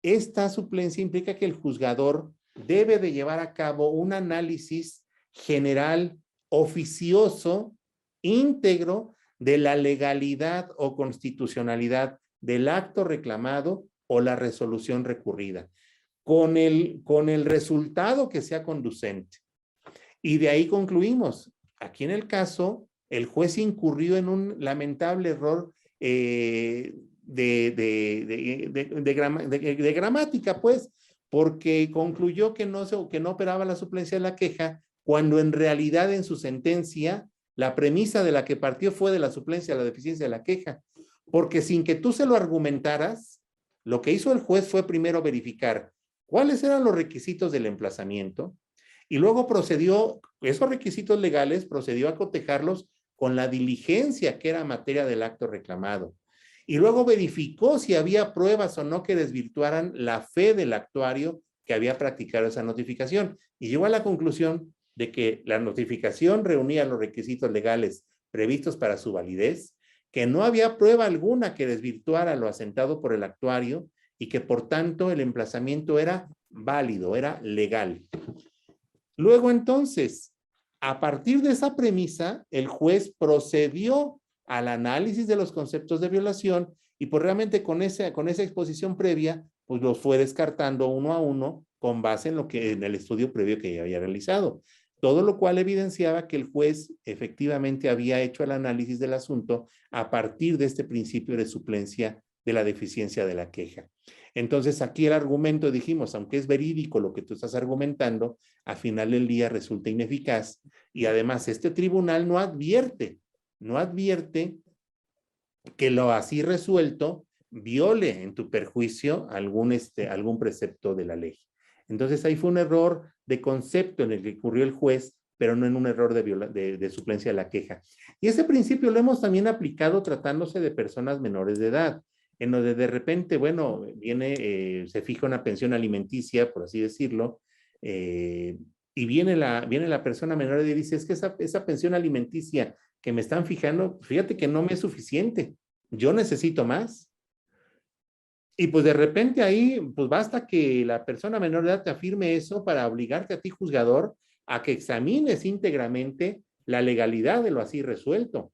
esta suplencia implica que el juzgador debe de llevar a cabo un análisis general, oficioso, íntegro, de la legalidad o constitucionalidad del acto reclamado o la resolución recurrida, con el resultado que sea conducente. Y de ahí concluimos. Aquí en el caso, el juez incurrió en un lamentable error de gramática, pues, porque concluyó que no operaba la suplencia de la queja, cuando en realidad en su sentencia la premisa de la que partió fue de la suplencia de la deficiencia de la queja, porque sin que tú se lo argumentaras, lo que hizo el juez fue primero verificar cuáles eran los requisitos del emplazamiento, y luego procedió, esos requisitos legales, procedió a cotejarlos con la diligencia que era materia del acto reclamado. Y luego verificó si había pruebas o no que desvirtuaran la fe del actuario que había practicado esa notificación. Y llegó a la conclusión de que la notificación reunía los requisitos legales previstos para su validez, que no había prueba alguna que desvirtuara lo asentado por el actuario y que por tanto el emplazamiento era válido, era legal. Luego entonces, a partir de esa premisa, el juez procedió al análisis de los conceptos de violación y pues realmente con esa exposición previa, pues los fue descartando uno a uno con base en el estudio previo que ya había realizado. Todo lo cual evidenciaba que el juez efectivamente había hecho el análisis del asunto a partir de este principio de suplencia de la deficiencia de la queja. Entonces aquí el argumento, dijimos, aunque es verídico lo que tú estás argumentando, al final del día resulta ineficaz y además este tribunal no advierte que lo así resuelto viole en tu perjuicio algún precepto de la ley. Entonces ahí fue un error de concepto en el que incurrió el juez, pero no en un error de suplencia de la queja. Y ese principio lo hemos también aplicado tratándose de personas menores de edad, en donde de repente, bueno, se fija una pensión alimenticia, por así decirlo, y viene la persona menor de edad y dice, es que esa pensión alimenticia que me están fijando, fíjate que no me es suficiente, yo necesito más. Y pues de repente ahí, pues basta que la persona menor de edad te afirme eso para obligarte a ti, juzgador, a que examines íntegramente la legalidad de lo así resuelto.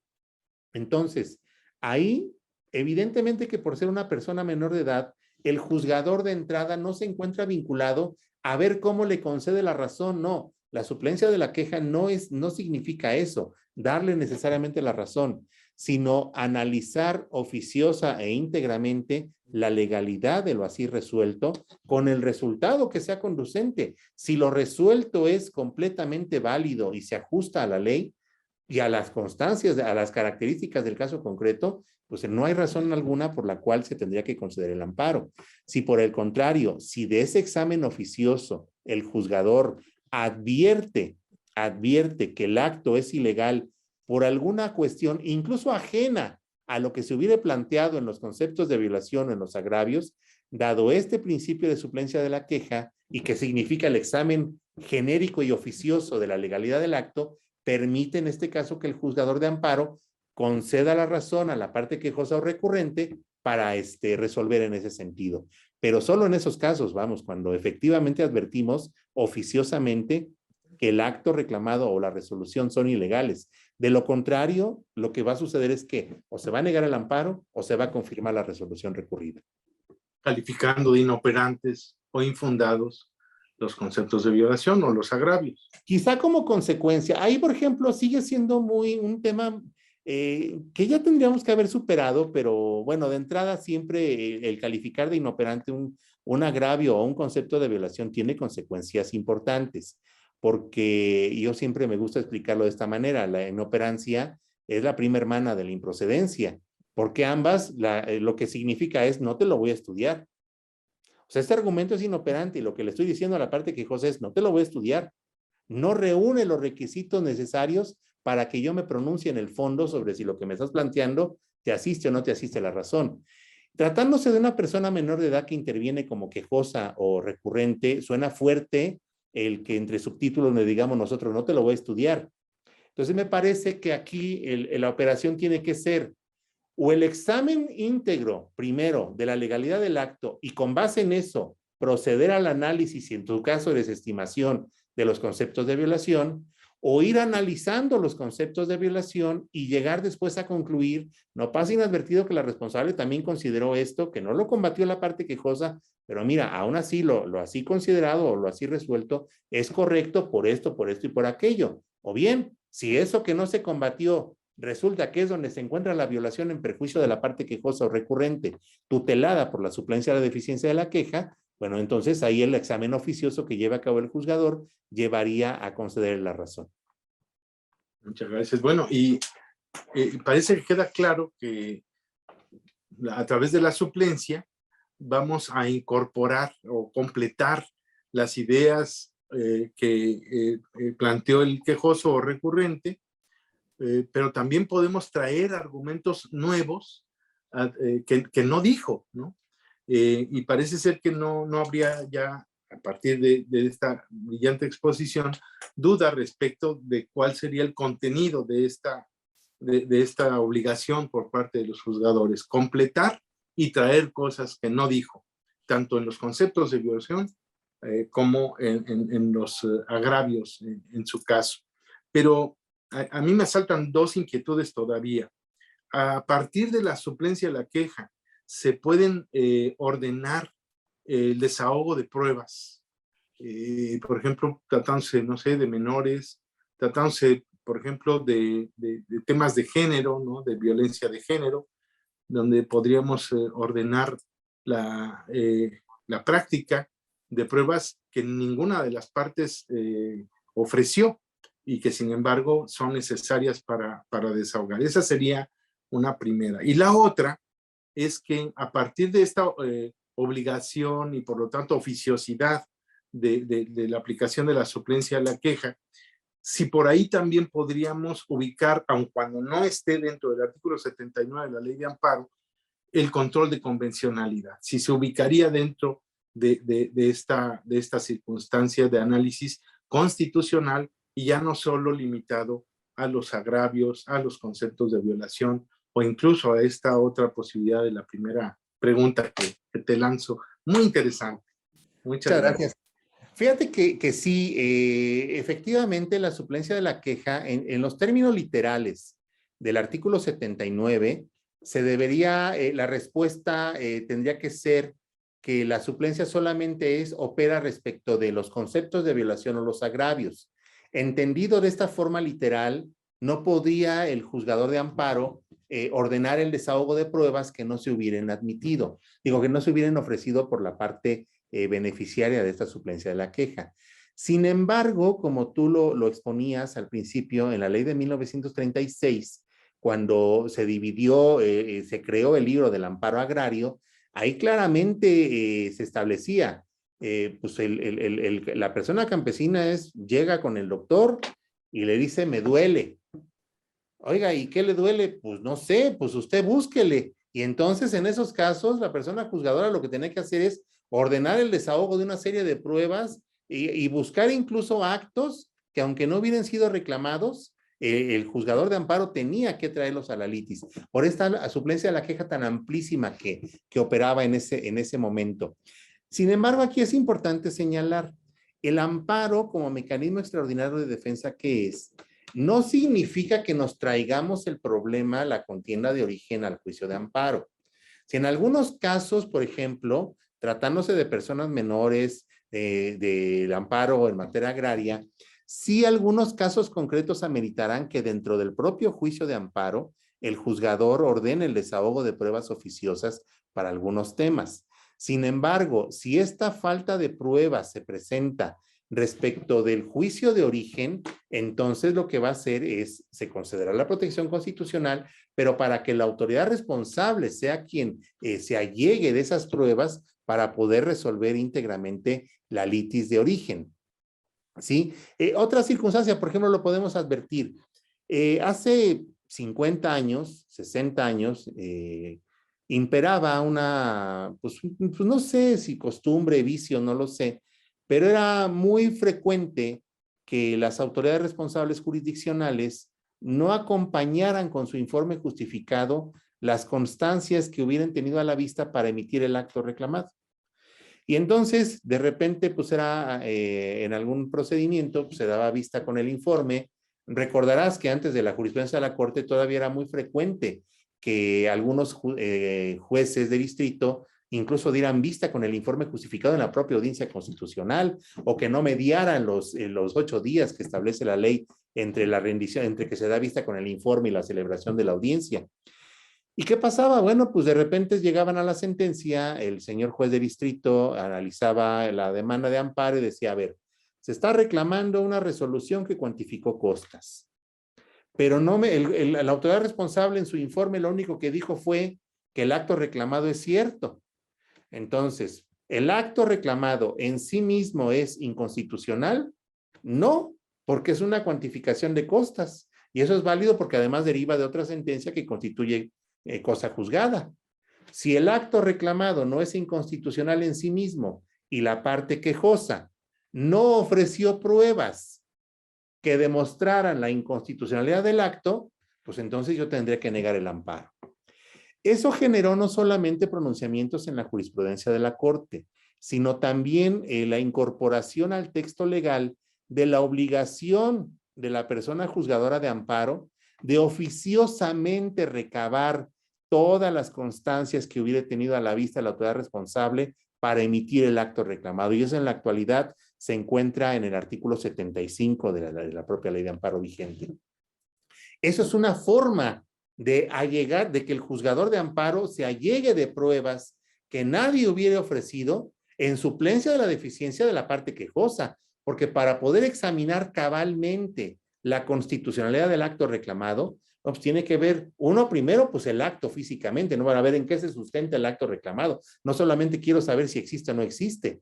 Entonces, ahí, evidentemente que por ser una persona menor de edad, el juzgador de entrada no se encuentra vinculado a ver cómo le concede la razón, no. La suplencia de la queja no significa eso, darle necesariamente la razón, sino analizar oficiosa e íntegramente la legalidad de lo así resuelto con el resultado que sea conducente. Si lo resuelto es completamente válido y se ajusta a la ley y a las constancias, a las características del caso concreto, pues no hay razón alguna por la cual se tendría que conceder el amparo. Si por el contrario, si de ese examen oficioso el juzgador advierte que el acto es ilegal por alguna cuestión, incluso ajena a lo que se hubiera planteado en los conceptos de violación o en los agravios, dado este principio de suplencia de la queja y que significa el examen genérico y oficioso de la legalidad del acto, permite en este caso que el juzgador de amparo conceda la razón a la parte quejosa o recurrente para resolver en ese sentido. Pero solo en esos casos, vamos, cuando efectivamente advertimos oficiosamente que el acto reclamado o la resolución son ilegales. De lo contrario, lo que va a suceder es que o se va a negar el amparo o se va a confirmar la resolución recurrida. Calificando de inoperantes o infundados los conceptos de violación o los agravios. Quizá como consecuencia, ahí por ejemplo sigue siendo muy un tema que ya tendríamos que haber superado, pero bueno, de entrada siempre el calificar de inoperante un agravio o un concepto de violación tiene consecuencias importantes, porque yo siempre me gusta explicarlo de esta manera, la inoperancia es la prima hermana de la improcedencia, porque ambas lo que significa es no te lo voy a estudiar. O sea, este argumento es inoperante y lo que le estoy diciendo a la parte quejosa es no te lo voy a estudiar. No reúne los requisitos necesarios para que yo me pronuncie en el fondo sobre si lo que me estás planteando te asiste o no te asiste la razón. Tratándose de una persona menor de edad que interviene como quejosa o recurrente, suena fuerte el que entre subtítulos le digamos nosotros no te lo voy a estudiar. Entonces me parece que aquí la operación tiene que ser o el examen íntegro, primero, de la legalidad del acto y con base en eso proceder al análisis y en tu caso desestimación de los conceptos de violación, o ir analizando los conceptos de violación y llegar después a concluir, no pasa inadvertido que la responsable también consideró esto, que no lo combatió la parte quejosa, pero mira, aún así lo así considerado o lo así resuelto es correcto por esto y por aquello. O bien, si eso que no se combatió resulta que es donde se encuentra la violación en perjuicio de la parte quejosa o recurrente, tutelada por la suplencia de la deficiencia de la queja, bueno, entonces ahí el examen oficioso que lleva a cabo el juzgador llevaría a conceder la razón. Muchas gracias. Bueno, y parece que queda claro que a través de la suplencia vamos a incorporar o completar las ideas que planteó el quejoso o recurrente, pero también podemos traer argumentos nuevos que no dijo, ¿no? Y parece ser que no habría ya, a partir de esta brillante exposición, duda respecto de cuál sería el contenido de esta obligación por parte de los juzgadores, completar y traer cosas que no dijo, tanto en los conceptos de violación como en los agravios en su caso. Pero a mí me asaltan dos inquietudes todavía. A partir de la suplencia de la queja, se pueden ordenar el desahogo de pruebas. Por ejemplo, tratándose, no sé, de menores, tratándose, por ejemplo, de temas de género, ¿no? De violencia de género, donde podríamos ordenar la práctica de pruebas que ninguna de las partes ofreció y que sin embargo son necesarias para desahogar. Esa sería una primera. Y la otra es que a partir de esta obligación y por lo tanto oficiosidad de la aplicación de la suplencia de la queja, si por ahí también podríamos ubicar, aun cuando no esté dentro del artículo 79 de la ley de amparo, el control de convencionalidad, si se ubicaría dentro de esta circunstancia de análisis constitucional y ya no solo limitado a los agravios, a los conceptos de violación o incluso a esta otra posibilidad de la primera pregunta que te lanzo. Muy interesante. Muchas gracias. Fíjate que sí, efectivamente la suplencia de la queja en los términos literales del artículo 79 se debería, la respuesta tendría que ser que la suplencia solamente opera respecto de los conceptos de violación o los agravios. Entendido de esta forma literal, no podía el juzgador de amparo ordenar el desahogo de pruebas que no se hubieran admitido, digo que no se hubieran ofrecido por la parte beneficiaria de esta suplencia de la queja. Sin embargo, como tú lo exponías al principio, en la ley de 1936, cuando se dividió, se creó el libro del amparo agrario, ahí claramente se establecía, pues la persona campesina llega con el doctor y le dice, me duele. Oiga, ¿y qué le duele? Pues no sé, pues usted búsquele. Y entonces en esos casos la persona juzgadora lo que tenía que hacer es ordenar el desahogo de una serie de pruebas y buscar incluso actos que aunque no hubieran sido reclamados, el juzgador de amparo tenía que traerlos a la litis. Por esta suplencia de la queja tan amplísima que operaba en ese momento. Sin embargo, aquí es importante señalar, el amparo como mecanismo extraordinario de defensa que es, no significa que nos traigamos el problema, la contienda de origen al juicio de amparo. Si en algunos casos, por ejemplo, tratándose de personas menores del amparo en materia agraria, sí algunos casos concretos ameritarán que dentro del propio juicio de amparo, el juzgador ordene el desahogo de pruebas oficiosas para algunos temas. Sin embargo, si esta falta de pruebas se presenta respecto del juicio de origen, entonces lo que va a hacer es, se concederá la protección constitucional, pero para que la autoridad responsable sea quien se allegue de esas pruebas para poder resolver íntegramente la litis de origen. ¿Sí? Otra circunstancia, por ejemplo, lo podemos advertir. Hace 50 años, 60 años, imperaba una, pues no sé si costumbre, vicio, no lo sé, pero era muy frecuente que las autoridades responsables jurisdiccionales no acompañaran con su informe justificado las constancias que hubieran tenido a la vista para emitir el acto reclamado. Y entonces, de repente, pues era en algún procedimiento, pues, se daba vista con el informe. Recordarás que antes de la jurisprudencia de la Corte todavía era muy frecuente que algunos jueces de distrito incluso dieran vista con el informe justificado en la propia audiencia constitucional o que no mediaran los 8 días que establece la ley entre la rendición, entre que se da vista con el informe y la celebración de la audiencia. ¿Y qué pasaba? Bueno, pues de repente llegaban a la sentencia, el señor juez de distrito analizaba la demanda de amparo y decía, a ver, se está reclamando una resolución que cuantificó costas, pero no la autoridad responsable en su informe lo único que dijo fue que el acto reclamado es cierto. Entonces, ¿el acto reclamado en sí mismo es inconstitucional? No, porque es una cuantificación de costas y eso es válido porque además deriva de otra sentencia que constituye cosa juzgada. Si el acto reclamado no es inconstitucional en sí mismo y la parte quejosa no ofreció pruebas que demostraran la inconstitucionalidad del acto, pues entonces yo tendré que negar el amparo. Eso generó no solamente pronunciamientos en la jurisprudencia de la Corte, sino también la incorporación al texto legal de la obligación de la persona juzgadora de amparo de oficiosamente recabar todas las constancias que hubiera tenido a la vista la autoridad responsable para emitir el acto reclamado. Y eso en la actualidad se encuentra en el artículo 75 de la propia ley de amparo vigente. Eso es una forma de allegar, de que el juzgador de amparo se allegue de pruebas que nadie hubiera ofrecido en suplencia de la deficiencia de la parte quejosa, porque para poder examinar cabalmente la constitucionalidad del acto reclamado, pues tiene que ver, uno primero, pues el acto físicamente, no van a ver en qué se sustenta el acto reclamado. No solamente quiero saber si existe o no existe.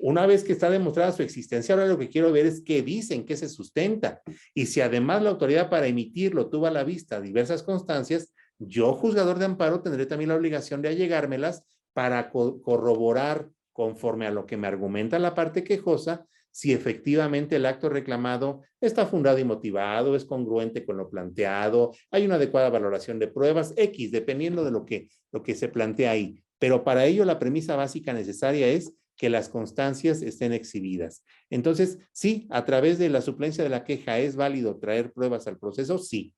Una vez que está demostrada su existencia, ahora lo que quiero ver es qué dicen, qué se sustenta. Y si además la autoridad para emitirlo tuvo a la vista diversas constancias, yo, juzgador de amparo, tendré también la obligación de allegármelas para corroborar conforme a lo que me argumenta la parte quejosa, si efectivamente el acto reclamado está fundado y motivado, es congruente con lo planteado, hay una adecuada valoración de pruebas, X, dependiendo de lo que se plantea ahí. Pero para ello la premisa básica necesaria es que las constancias estén exhibidas. Entonces, sí, a través de la suplencia de la queja es válido traer pruebas al proceso, sí.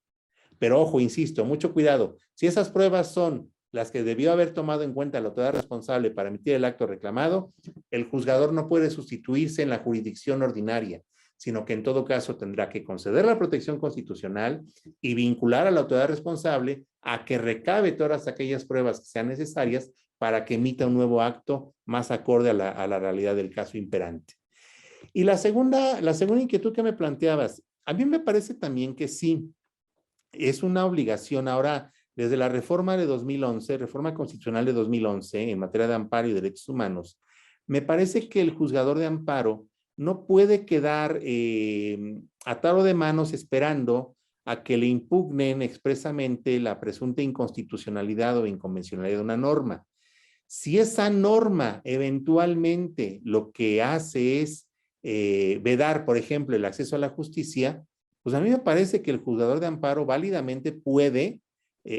Pero ojo, insisto, mucho cuidado. Si esas pruebas son las que debió haber tomado en cuenta la autoridad responsable para emitir el acto reclamado, el juzgador no puede sustituirse en la jurisdicción ordinaria, sino que en todo caso tendrá que conceder la protección constitucional y vincular a la autoridad responsable a que recabe todas aquellas pruebas que sean necesarias para que emita un nuevo acto más acorde a la realidad del caso imperante. Y la segunda inquietud que me planteabas, a mí me parece también que sí, es una obligación ahora, desde la reforma de 2011, reforma constitucional de 2011 en materia de amparo y derechos humanos, me parece que el juzgador de amparo no puede quedar atado de manos esperando a que le impugnen expresamente la presunta inconstitucionalidad o inconvencionalidad de una norma. Si esa norma eventualmente lo que hace es vedar, por ejemplo, el acceso a la justicia, pues a mí me parece que el juzgador de amparo válidamente puede,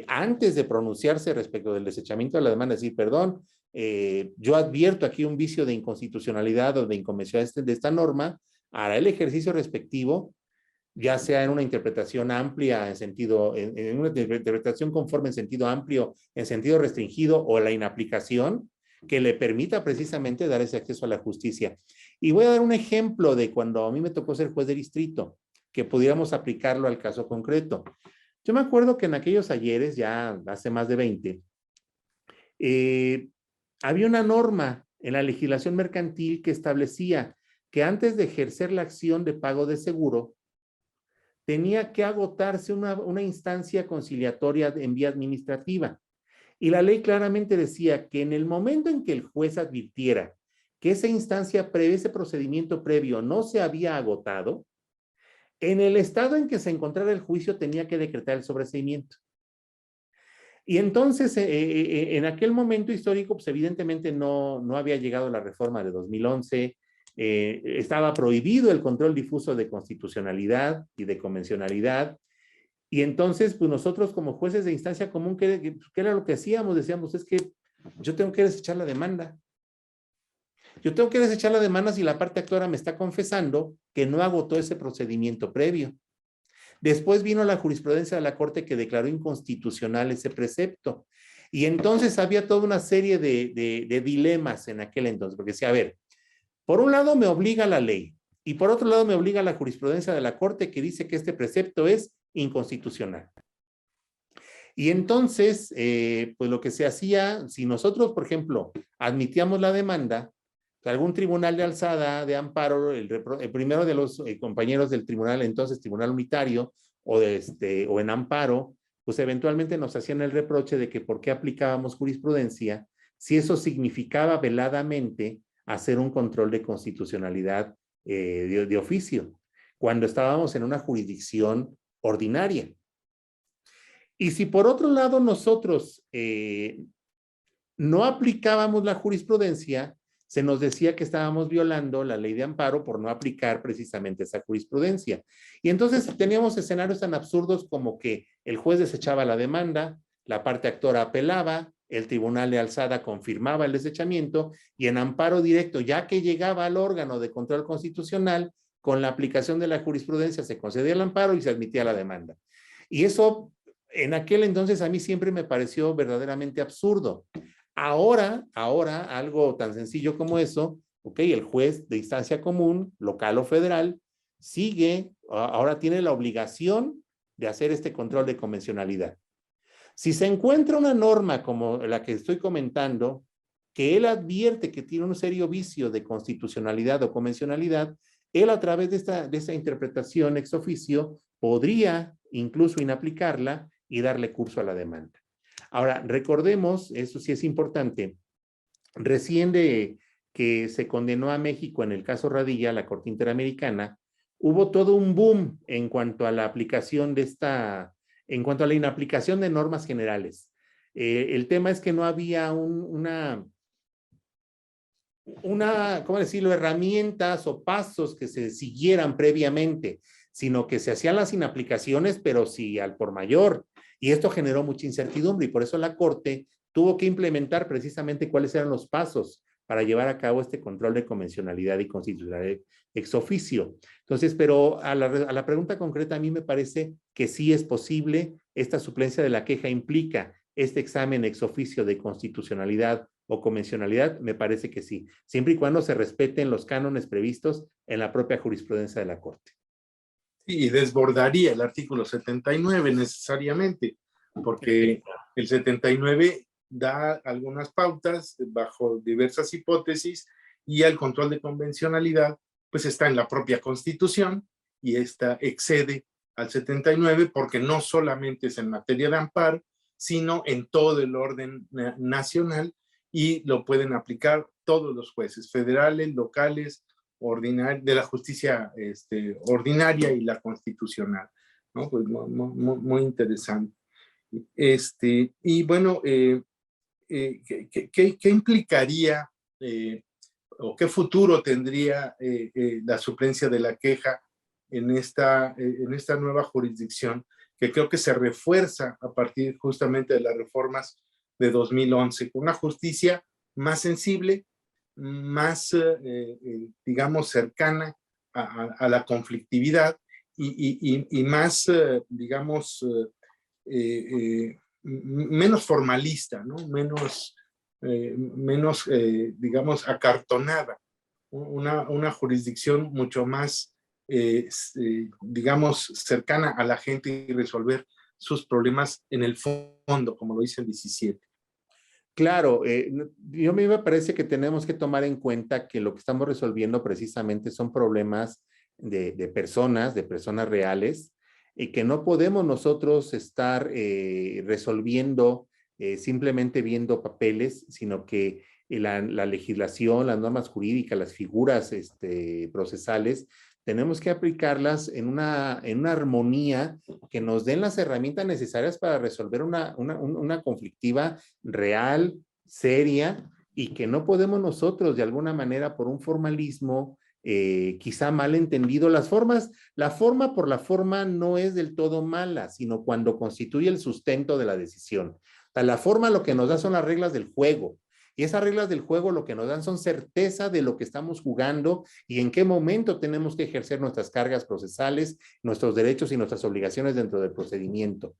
antes de pronunciarse respecto del desechamiento de la demanda, decir, perdón, yo advierto aquí un vicio de inconstitucionalidad o de inconvencionalidad de esta norma, hará el ejercicio respectivo ya sea en una interpretación amplia en una interpretación conforme en sentido amplio, en sentido restringido, o la inaplicación que le permita precisamente dar ese acceso a la justicia. Y voy a dar un ejemplo de cuando a mí me tocó ser juez de distrito, que pudiéramos aplicarlo al caso concreto. Yo me acuerdo que en aquellos ayeres, ya hace más de 20, había una norma en la legislación mercantil que establecía que antes de ejercer la acción de pago de seguro, tenía que agotarse una instancia conciliatoria en vía administrativa. Y la ley claramente decía que en el momento en que el juez advirtiera que esa instancia previa, ese procedimiento previo no se había agotado, en el estado en que se encontrara el juicio tenía que decretar el sobreseimiento. Y entonces, en aquel momento histórico, pues evidentemente no había llegado la reforma de 2011, estaba prohibido el control difuso de constitucionalidad y de convencionalidad, y entonces, pues nosotros como jueces de instancia común, ¿qué era lo que hacíamos? Decíamos, es que yo tengo que desechar la demanda. Yo tengo que desechar la demanda si la parte actora me está confesando que no agotó ese procedimiento previo. Después vino la jurisprudencia de la Corte que declaró inconstitucional ese precepto. Y entonces había toda una serie de dilemas en aquel entonces, porque decía, a ver, por un lado me obliga la ley y por otro lado me obliga la jurisprudencia de la Corte que dice que este precepto es inconstitucional. Y entonces, pues lo que se hacía, si nosotros, por ejemplo, admitíamos la demanda, algún tribunal de alzada, de amparo, el primero de los compañeros del tribunal, entonces tribunal unitario, o en amparo, pues eventualmente nos hacían el reproche de que por qué aplicábamos jurisprudencia, si eso significaba veladamente hacer un control de constitucionalidad de oficio, cuando estábamos en una jurisdicción ordinaria. Y si por otro lado nosotros no aplicábamos la jurisprudencia, se nos decía que estábamos violando la ley de amparo por no aplicar precisamente esa jurisprudencia. Y entonces teníamos escenarios tan absurdos como que el juez desechaba la demanda, la parte actora apelaba, el tribunal de alzada confirmaba el desechamiento y en amparo directo, ya que llegaba al órgano de control constitucional, con la aplicación de la jurisprudencia se concedía el amparo y se admitía la demanda. Y eso en aquel entonces a mí siempre me pareció verdaderamente absurdo. Ahora, algo tan sencillo como eso, ok, el juez de instancia común, local o federal, ahora tiene la obligación de hacer este control de convencionalidad. Si se encuentra una norma como la que estoy comentando, que él advierte que tiene un serio vicio de constitucionalidad o convencionalidad, él a través de esta interpretación ex oficio podría incluso inaplicarla y darle curso a la demanda. Ahora, recordemos, eso sí es importante, recién de que se condenó a México en el caso Radilla, la Corte Interamericana, hubo todo un boom en cuanto a la aplicación en cuanto a la inaplicación de normas generales. El tema es que no había ¿cómo decirlo?, herramientas o pasos que se siguieran previamente, sino que se hacían las inaplicaciones, pero sí al por mayor. Y esto generó mucha incertidumbre y por eso la Corte tuvo que implementar precisamente cuáles eran los pasos para llevar a cabo este control de convencionalidad y constitucionalidad ex oficio. Entonces, pero a la pregunta concreta, a mí me parece que sí es posible. Esta suplencia de la queja implica este examen ex oficio de constitucionalidad o convencionalidad, me parece que sí, siempre y cuando se respeten los cánones previstos en la propia jurisprudencia de la Corte. Y desbordaría el artículo 79 necesariamente, porque el 79 da algunas pautas bajo diversas hipótesis y el control de convencionalidad pues está en la propia Constitución y esta excede al 79 porque no solamente es en materia de amparo, sino en todo el orden nacional y lo pueden aplicar todos los jueces federales, locales, de la justicia ordinaria y la constitucional, ¿no? Pues muy interesante. Y bueno, ¿qué implicaría o qué futuro tendría la suplencia de la queja en esta nueva jurisdicción que creo que se refuerza a partir justamente de las reformas de 2011 con una justicia más sensible, más, digamos, cercana a la conflictividad y más, digamos, menos formalista, ¿no? Menos digamos, acartonada. Una jurisdicción mucho más, digamos, cercana a la gente y resolver sus problemas en el fondo, como lo dice el 17. Claro, yo a mí me parece que tenemos que tomar en cuenta que lo que estamos resolviendo precisamente son problemas de personas reales, y que no podemos nosotros estar resolviendo simplemente viendo papeles, sino que la legislación, las normas jurídicas, las figuras procesales, tenemos que aplicarlas en una armonía que nos den las herramientas necesarias para resolver una conflictiva real, seria, y que no podemos nosotros de alguna manera por un formalismo quizá mal entendido. La forma por la forma no es del todo mala, sino cuando constituye el sustento de la decisión. O sea, la forma lo que nos da son las reglas del juego, y esas reglas del juego lo que nos dan son certeza de lo que estamos jugando y en qué momento tenemos que ejercer nuestras cargas procesales, nuestros derechos y nuestras obligaciones dentro del procedimiento.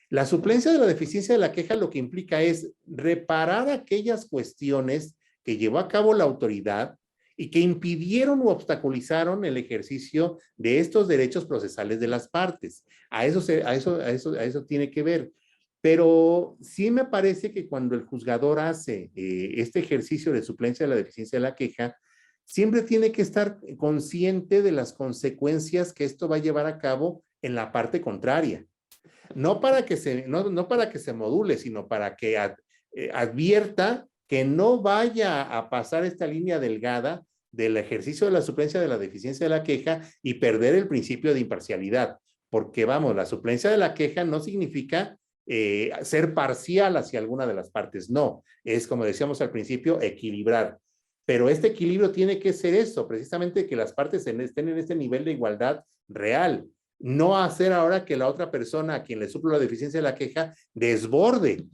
La suplencia de la deficiencia de la queja lo que implica es reparar aquellas cuestiones que llevó a cabo la autoridad y que impidieron u obstaculizaron el ejercicio de estos derechos procesales de las partes. A eso tiene que ver. Pero sí me parece que cuando el juzgador hace este ejercicio de suplencia de la deficiencia de la queja, siempre tiene que estar consciente de las consecuencias que esto va a llevar a cabo en la parte contraria. No para que se module, sino para que advierta que no vaya a pasar esta línea delgada del ejercicio de la suplencia de la deficiencia de la queja y perder el principio de imparcialidad. Porque vamos, la suplencia de la queja no significa ser parcial hacia alguna de las partes, no, es como decíamos al principio, equilibrar, pero este equilibrio tiene que ser eso, precisamente que las partes estén en este nivel de igualdad real, no hacer ahora que la otra persona a quien le suplo la deficiencia de la queja desborde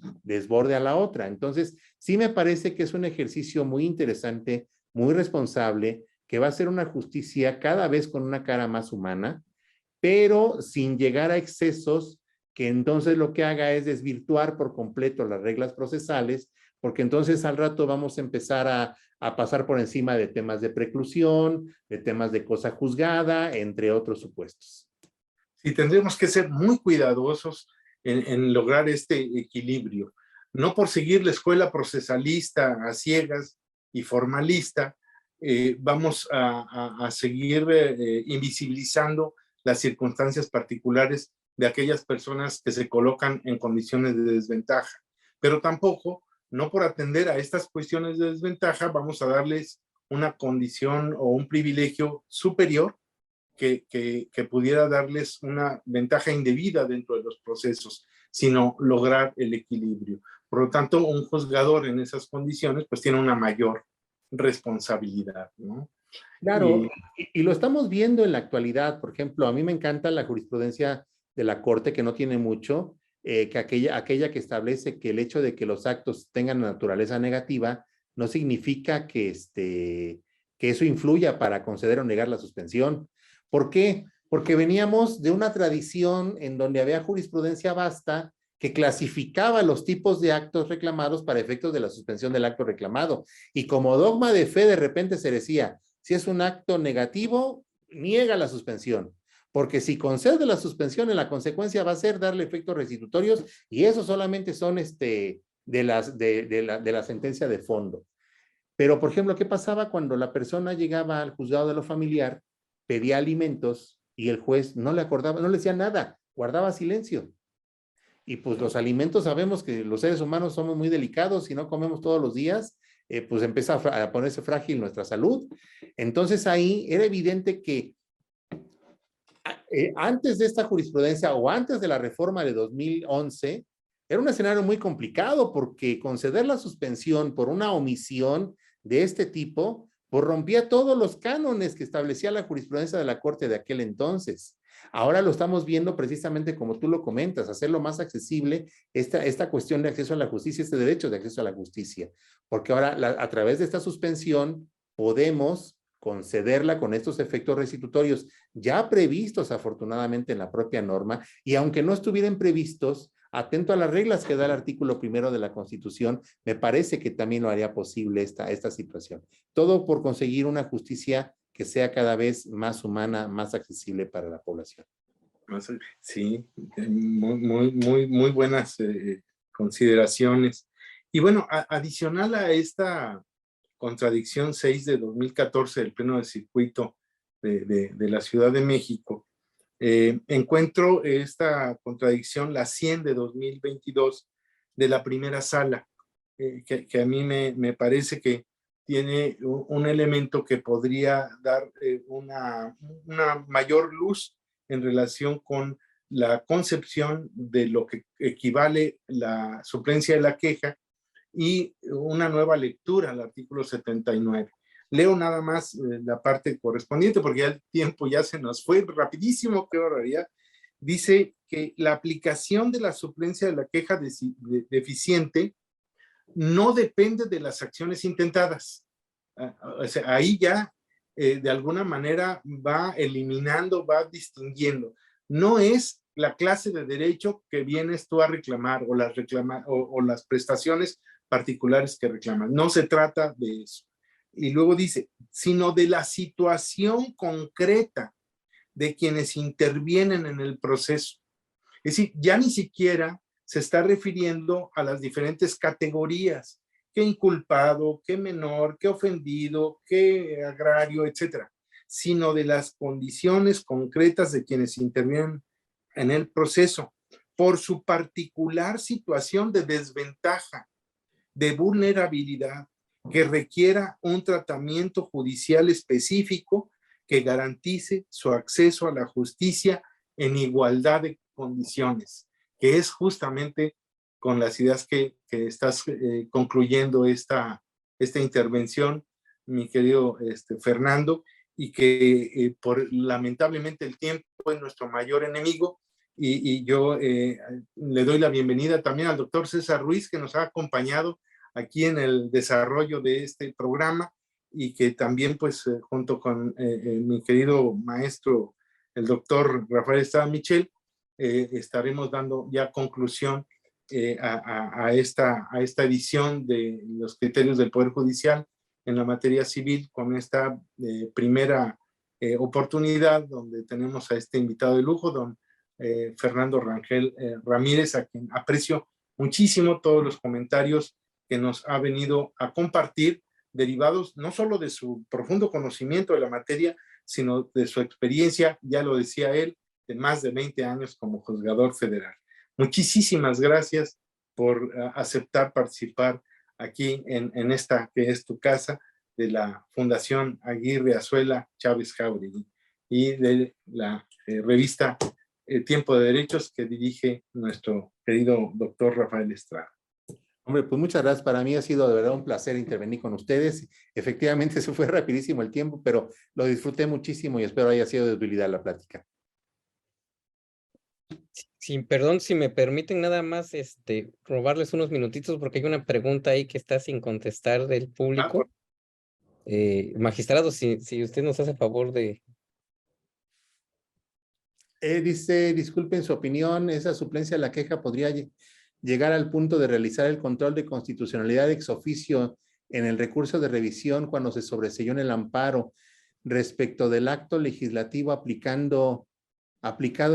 a la otra. Entonces sí me parece que es un ejercicio muy interesante, muy responsable, que va a ser una justicia cada vez con una cara más humana, pero sin llegar a excesos que entonces lo que haga es desvirtuar por completo las reglas procesales, porque entonces al rato vamos a empezar a pasar por encima de temas de preclusión, de temas de cosa juzgada, entre otros supuestos. Sí, tendremos que ser muy cuidadosos en lograr este equilibrio. No por seguir la escuela procesalista a ciegas y formalista, vamos a seguir invisibilizando las circunstancias particulares de aquellas personas que se colocan en condiciones de desventaja. Pero tampoco, no por atender a estas cuestiones de desventaja, vamos a darles una condición o un privilegio superior que pudiera darles una ventaja indebida dentro de los procesos, sino lograr el equilibrio. Por lo tanto, un juzgador en esas condiciones pues tiene una mayor responsabilidad, ¿no? Claro, y lo estamos viendo en la actualidad. Por ejemplo, a mí me encanta la jurisprudencia de la Corte, que no tiene mucho, que aquella que establece que el hecho de que los actos tengan naturaleza negativa no significa que eso influya para conceder o negar la suspensión. ¿Por qué? Porque veníamos de una tradición en donde había jurisprudencia vasta que clasificaba los tipos de actos reclamados para efectos de la suspensión del acto reclamado. Y como dogma de fe, de repente se decía, si es un acto negativo, niega la suspensión. Porque si concede la suspensión, en la consecuencia va a ser darle efectos restitutorios, y eso solamente son de la sentencia de fondo. Pero, por ejemplo, ¿qué pasaba cuando la persona llegaba al juzgado de lo familiar, pedía alimentos y el juez no le acordaba, no le decía nada, guardaba silencio? Y pues los alimentos, sabemos que los seres humanos somos muy delicados, si no comemos todos los días, pues empieza a ponerse frágil nuestra salud. Entonces ahí era evidente que antes de esta jurisprudencia o antes de la reforma de 2011, era un escenario muy complicado, porque conceder la suspensión por una omisión de este tipo, pues rompía todos los cánones que establecía la jurisprudencia de la Corte de aquel entonces. Ahora lo estamos viendo precisamente como tú lo comentas, hacerlo más accesible esta cuestión de acceso a la justicia, este derecho de acceso a la justicia, porque ahora a través de esta suspensión podemos concederla con estos efectos restitutorios ya previstos afortunadamente en la propia norma, y aunque no estuvieran previstos, atento a las reglas que da el artículo 1 de la Constitución, me parece que también lo haría posible esta situación. Todo por conseguir una justicia que sea cada vez más humana, más accesible para la población. Sí, muy buenas consideraciones. Y bueno, adicional a esta contradicción 6 de 2014 del Pleno del Circuito de la Ciudad de México, encuentro esta contradicción, la 100 de 2022 de la primera sala, que a mí me parece que tiene un elemento que podría dar una mayor luz en relación con la concepción de lo que equivale la suplencia de la queja y una nueva lectura al artículo 79. Leo nada más la parte correspondiente porque ya el tiempo ya se nos fue rapidísimo, qué barbaridad. Dice que la aplicación de la suplencia de la queja deficiente no depende de las acciones intentadas. O sea, ahí ya de alguna manera va eliminando, va distinguiendo. No es la clase de derecho que vienes tú a reclamar o las prestaciones particulares que reclamas. No se trata de eso. Y luego dice, sino de la situación concreta de quienes intervienen en el proceso. Es decir, ya ni siquiera se está refiriendo a las diferentes categorías, qué inculpado, qué menor, qué ofendido, qué agrario, etcétera, sino de las condiciones concretas de quienes intervienen en el proceso por su particular situación de desventaja, de vulnerabilidad, que requiera un tratamiento judicial específico que garantice su acceso a la justicia en igualdad de condiciones, que es justamente con las ideas que estás concluyendo esta intervención, mi querido Fernando, y que lamentablemente el tiempo es nuestro mayor enemigo, y yo le doy la bienvenida también al doctor César Ruiz, que nos ha acompañado aquí en el desarrollo de este programa, y que también pues junto con mi querido maestro, el doctor Rafael Estrada Michel, estaremos dando ya conclusión a esta edición de los criterios del Poder Judicial en la materia civil, con esta primera oportunidad donde tenemos a este invitado de lujo, don Fernando Rangel Ramírez, a quien aprecio muchísimo todos los comentarios que nos ha venido a compartir, derivados no solo de su profundo conocimiento de la materia, sino de su experiencia, ya lo decía él, de más de 20 años como juzgador federal. Muchísimas gracias por aceptar participar aquí en esta que es tu casa, de la Fundación Aguirre Azuela Chávez Jauregui y de la revista Tiempo de Derechos, que dirige nuestro querido doctor Rafael Estrada. Hombre, pues muchas gracias. Para mí ha sido de verdad un placer intervenir con ustedes. Efectivamente, se fue rapidísimo el tiempo, pero lo disfruté muchísimo y espero haya sido de utilidad la plática. Sí, perdón, si me permiten nada más robarles unos minutitos porque hay una pregunta ahí que está sin contestar del público. Magistrado, si usted nos hace favor de... Dice, disculpen su opinión, esa suplencia de la queja podría llegar al punto de realizar el control de constitucionalidad ex oficio en el recurso de revisión cuando se sobreseyó en el amparo respecto del acto legislativo aplicado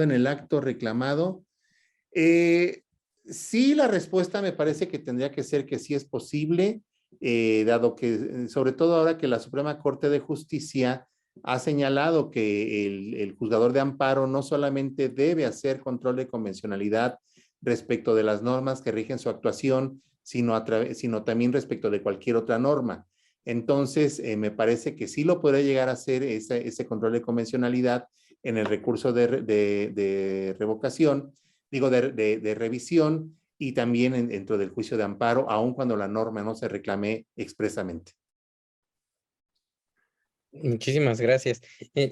en el acto reclamado. Sí, la respuesta me parece que tendría que ser que sí es posible, dado que, sobre todo ahora que la Suprema Corte de Justicia ha señalado que el juzgador de amparo no solamente debe hacer control de convencionalidad respecto de las normas que rigen su actuación, sino también respecto de cualquier otra norma. Entonces, me parece que sí lo podría llegar a hacer ese control de convencionalidad en el recurso de revocación, de revisión, y también dentro del juicio de amparo, aun cuando la norma no se reclame expresamente. Muchísimas gracias.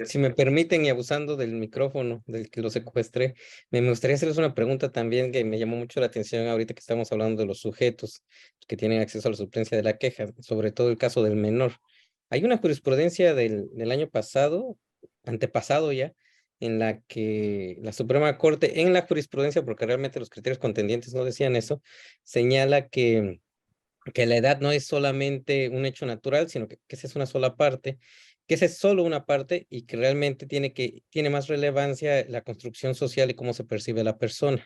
Si me permiten, y abusando del micrófono del que lo secuestré, me gustaría hacerles una pregunta también que me llamó mucho la atención ahorita que estamos hablando de los sujetos que tienen acceso a la suplencia de la queja, sobre todo el caso del menor. Hay una jurisprudencia del año pasado, antepasado ya, en la que la Suprema Corte, en la jurisprudencia, porque realmente los criterios contendientes no decían eso, señala que la edad no es solamente un hecho natural, sino que esa es una sola parte, que esa es solo una parte y que realmente tiene más relevancia la construcción social y cómo se percibe la persona.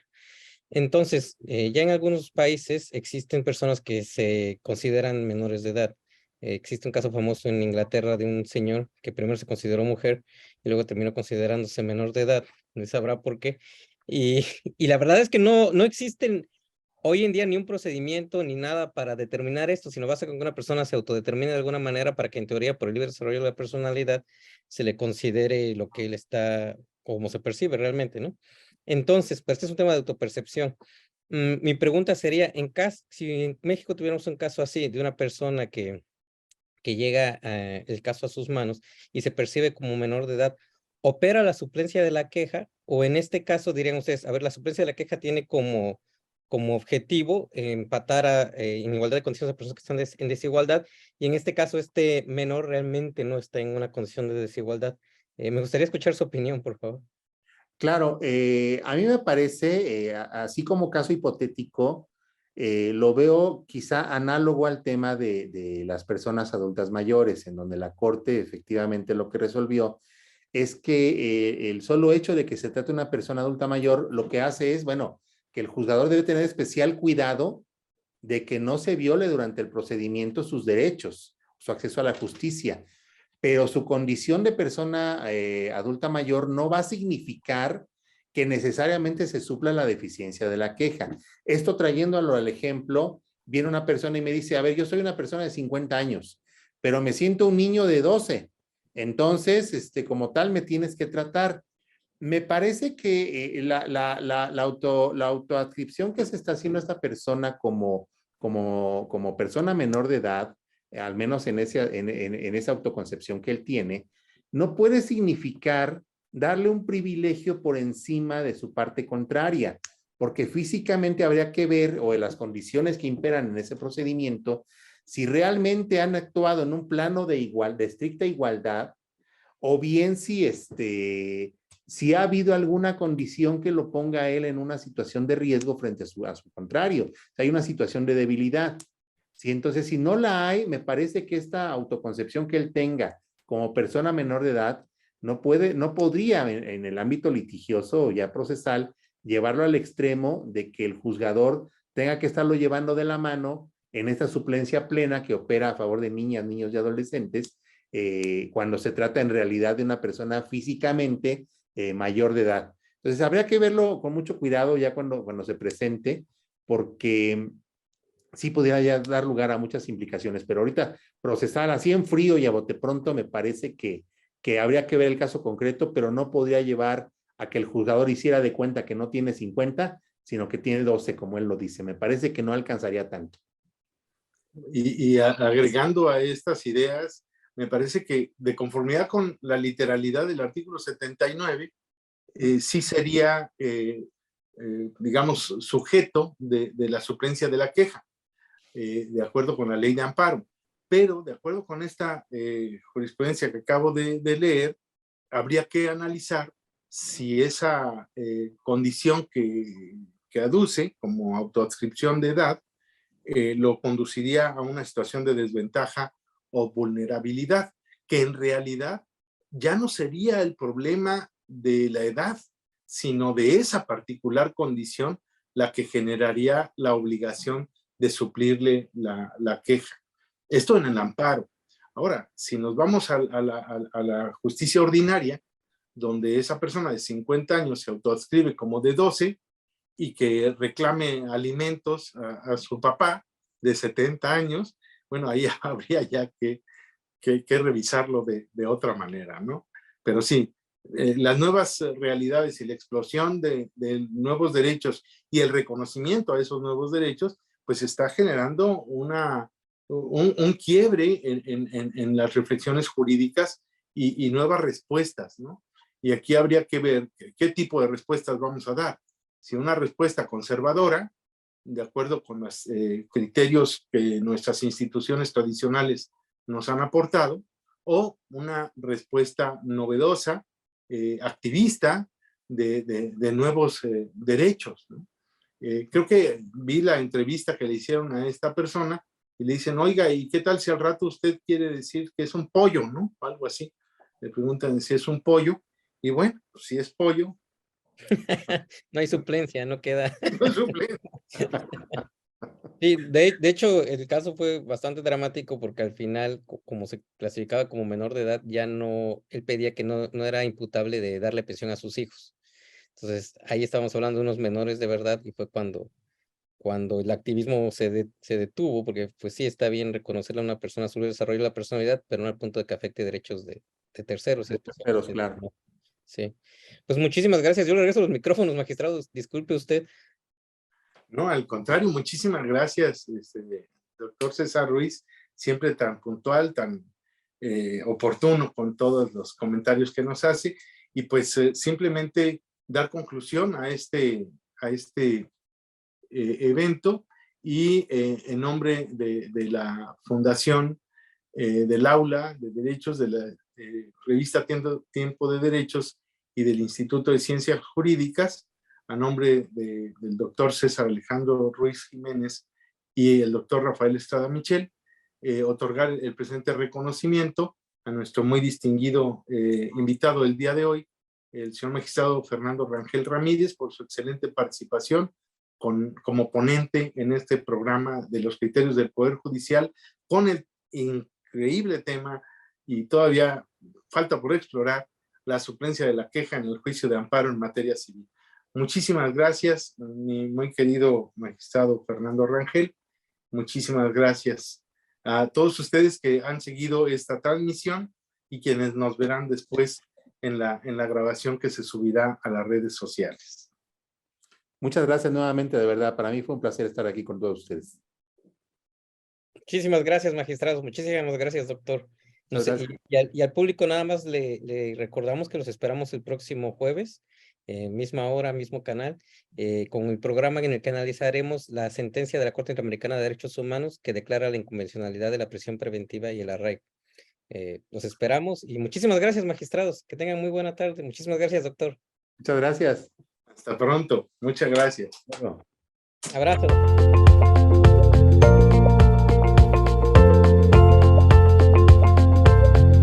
Entonces, ya en algunos países existen personas que se consideran menores de edad. Existe un caso famoso en Inglaterra de un señor que primero se consideró mujer y luego terminó considerándose menor de edad. No sabrá por qué. Y, y la verdad es que no existen hoy en día ni un procedimiento ni nada para determinar esto, sino basta con que una persona se autodetermine de alguna manera para que en teoría por el libre desarrollo de la personalidad se le considere lo que él está, como se percibe realmente, ¿no? Entonces, pues este es un tema de autopercepción. Mi pregunta sería, si en México tuviéramos un caso así, de una persona que llega el caso a sus manos y se percibe como menor de edad, ¿opera la suplencia de la queja? O en este caso dirían ustedes, a ver, la suplencia de la queja tiene como objetivo empatar en igualdad de condiciones a personas que están en desigualdad, y en este caso este menor realmente no está en una condición de desigualdad. Me gustaría escuchar su opinión, por favor. Claro, a mí me parece, así como caso hipotético, lo veo quizá análogo al tema de las personas adultas mayores, en donde la Corte efectivamente lo que resolvió es que el solo hecho de que se trate de una persona adulta mayor, lo que hace es, bueno, que el juzgador debe tener especial cuidado de que no se viole durante el procedimiento sus derechos, su acceso a la justicia, pero su condición de persona adulta mayor no va a significar que necesariamente se supla la deficiencia de la queja. Esto trayéndolo al ejemplo, viene una persona y me dice, a ver, yo soy una persona de 50 años, pero me siento un niño de 12, entonces, como tal, me tienes que tratar. Me parece que la autoadscripción que se está haciendo a esta persona como persona menor de edad, al menos en esa autoconcepción que él tiene, no puede significar darle un privilegio por encima de su parte contraria, porque físicamente habría que ver, o en las condiciones que imperan en ese procedimiento, si realmente han actuado en un plano de estricta igualdad, o bien si ha habido alguna condición que lo ponga a él en una situación de riesgo frente a su contrario. O sea, hay una situación de debilidad. ¿Sí? Entonces, si no la hay, me parece que esta autoconcepción que él tenga como persona menor de edad no podría en el ámbito litigioso o ya procesal llevarlo al extremo de que el juzgador tenga que estarlo llevando de la mano en esta suplencia plena que opera a favor de niñas, niños y adolescentes, cuando se trata en realidad de una persona físicamente mayor de edad. Entonces, habría que verlo con mucho cuidado ya cuando se presente, porque sí podría ya dar lugar a muchas implicaciones, pero ahorita procesar así en frío y a bote pronto me parece que habría que ver el caso concreto, pero no podría llevar a que el juzgador hiciera de cuenta que no tiene 50, sino que tiene 12, como él lo dice. Me parece que no alcanzaría tanto. Y agregando a estas ideas, me parece que de conformidad con la literalidad del artículo 79, sí sería, digamos, sujeto de la suplencia de la queja, de acuerdo con la ley de amparo. Pero, de acuerdo con esta jurisprudencia que acabo de leer, habría que analizar si esa condición que aduce como autoadscripción de edad lo conduciría a una situación de desventaja o vulnerabilidad, que en realidad ya no sería el problema de la edad, sino de esa particular condición la que generaría la obligación de suplirle la queja. Esto en el amparo. Ahora, si nos vamos a la justicia ordinaria, donde esa persona de 50 años se autoadscribe como de 12 y que reclame alimentos a su papá de 70 años, bueno, ahí habría ya que revisarlo de otra manera, ¿no? Pero sí, las nuevas realidades y la explosión de nuevos derechos y el reconocimiento a esos nuevos derechos, pues está generando un quiebre en las reflexiones jurídicas y nuevas respuestas, ¿no? Y aquí habría que ver qué tipo de respuestas vamos a dar. Si una respuesta conservadora, de acuerdo con los criterios que nuestras instituciones tradicionales nos han aportado, o una respuesta novedosa, activista de nuevos derechos, ¿no? Creo que vi la entrevista que le hicieron a esta persona y le dicen, oiga, ¿y qué tal si al rato usted quiere decir que es un pollo, ¿no? Algo así. Le preguntan si es un pollo y bueno, pues si es pollo. No hay suplencia, no queda. No es suplente. Sí, de hecho, el caso fue bastante dramático porque al final, como se clasificaba como menor de edad, ya no, él pedía que no era imputable de darle pensión a sus hijos. Entonces, ahí estábamos hablando de unos menores de verdad y fue cuando el activismo se detuvo, porque pues sí está bien reconocerle a una persona su desarrollo de la personalidad, pero no al punto de que afecte derechos de terceros. De terceros, especialmente claro. Sí. Pues muchísimas gracias. Yo le regreso los micrófonos, magistrados. Disculpe usted. No, al contrario, muchísimas gracias, doctor César Ruiz, siempre tan puntual, tan oportuno con todos los comentarios que nos hace, y pues simplemente dar conclusión a este evento, y en nombre de la Fundación del Aula de Derechos, de la revista Tiempo de Derechos y del Instituto de Ciencias Jurídicas, a nombre del doctor César Alejandro Ruiz Jiménez y el doctor Rafael Estrada Michel, otorgar el presente reconocimiento a nuestro muy distinguido invitado del día de hoy, el señor magistrado Fernando Rangel Ramírez, por su excelente participación como ponente en este programa de los criterios del Poder Judicial, con el increíble tema, y todavía falta por explorar, la suplencia de la queja en el juicio de amparo en materia civil. Muchísimas gracias, mi muy querido magistrado Fernando Rangel. Muchísimas gracias a todos ustedes que han seguido esta transmisión y quienes nos verán después en la grabación que se subirá a las redes sociales. Muchas gracias nuevamente, de verdad. Para mí fue un placer estar aquí con todos ustedes. Muchísimas gracias, magistrados. Muchísimas gracias, doctor. No sé, Gracias. y al público nada más le recordamos que los esperamos el próximo jueves, misma hora, mismo canal, con el programa en el que analizaremos la sentencia de la Corte Interamericana de Derechos Humanos que declara la inconvencionalidad de la prisión preventiva y el arraigo. Los esperamos y muchísimas gracias, magistrados. Que tengan muy buena tarde. Muchísimas gracias, doctor. Muchas gracias. Hasta pronto. Muchas gracias. Bueno. Abrazo.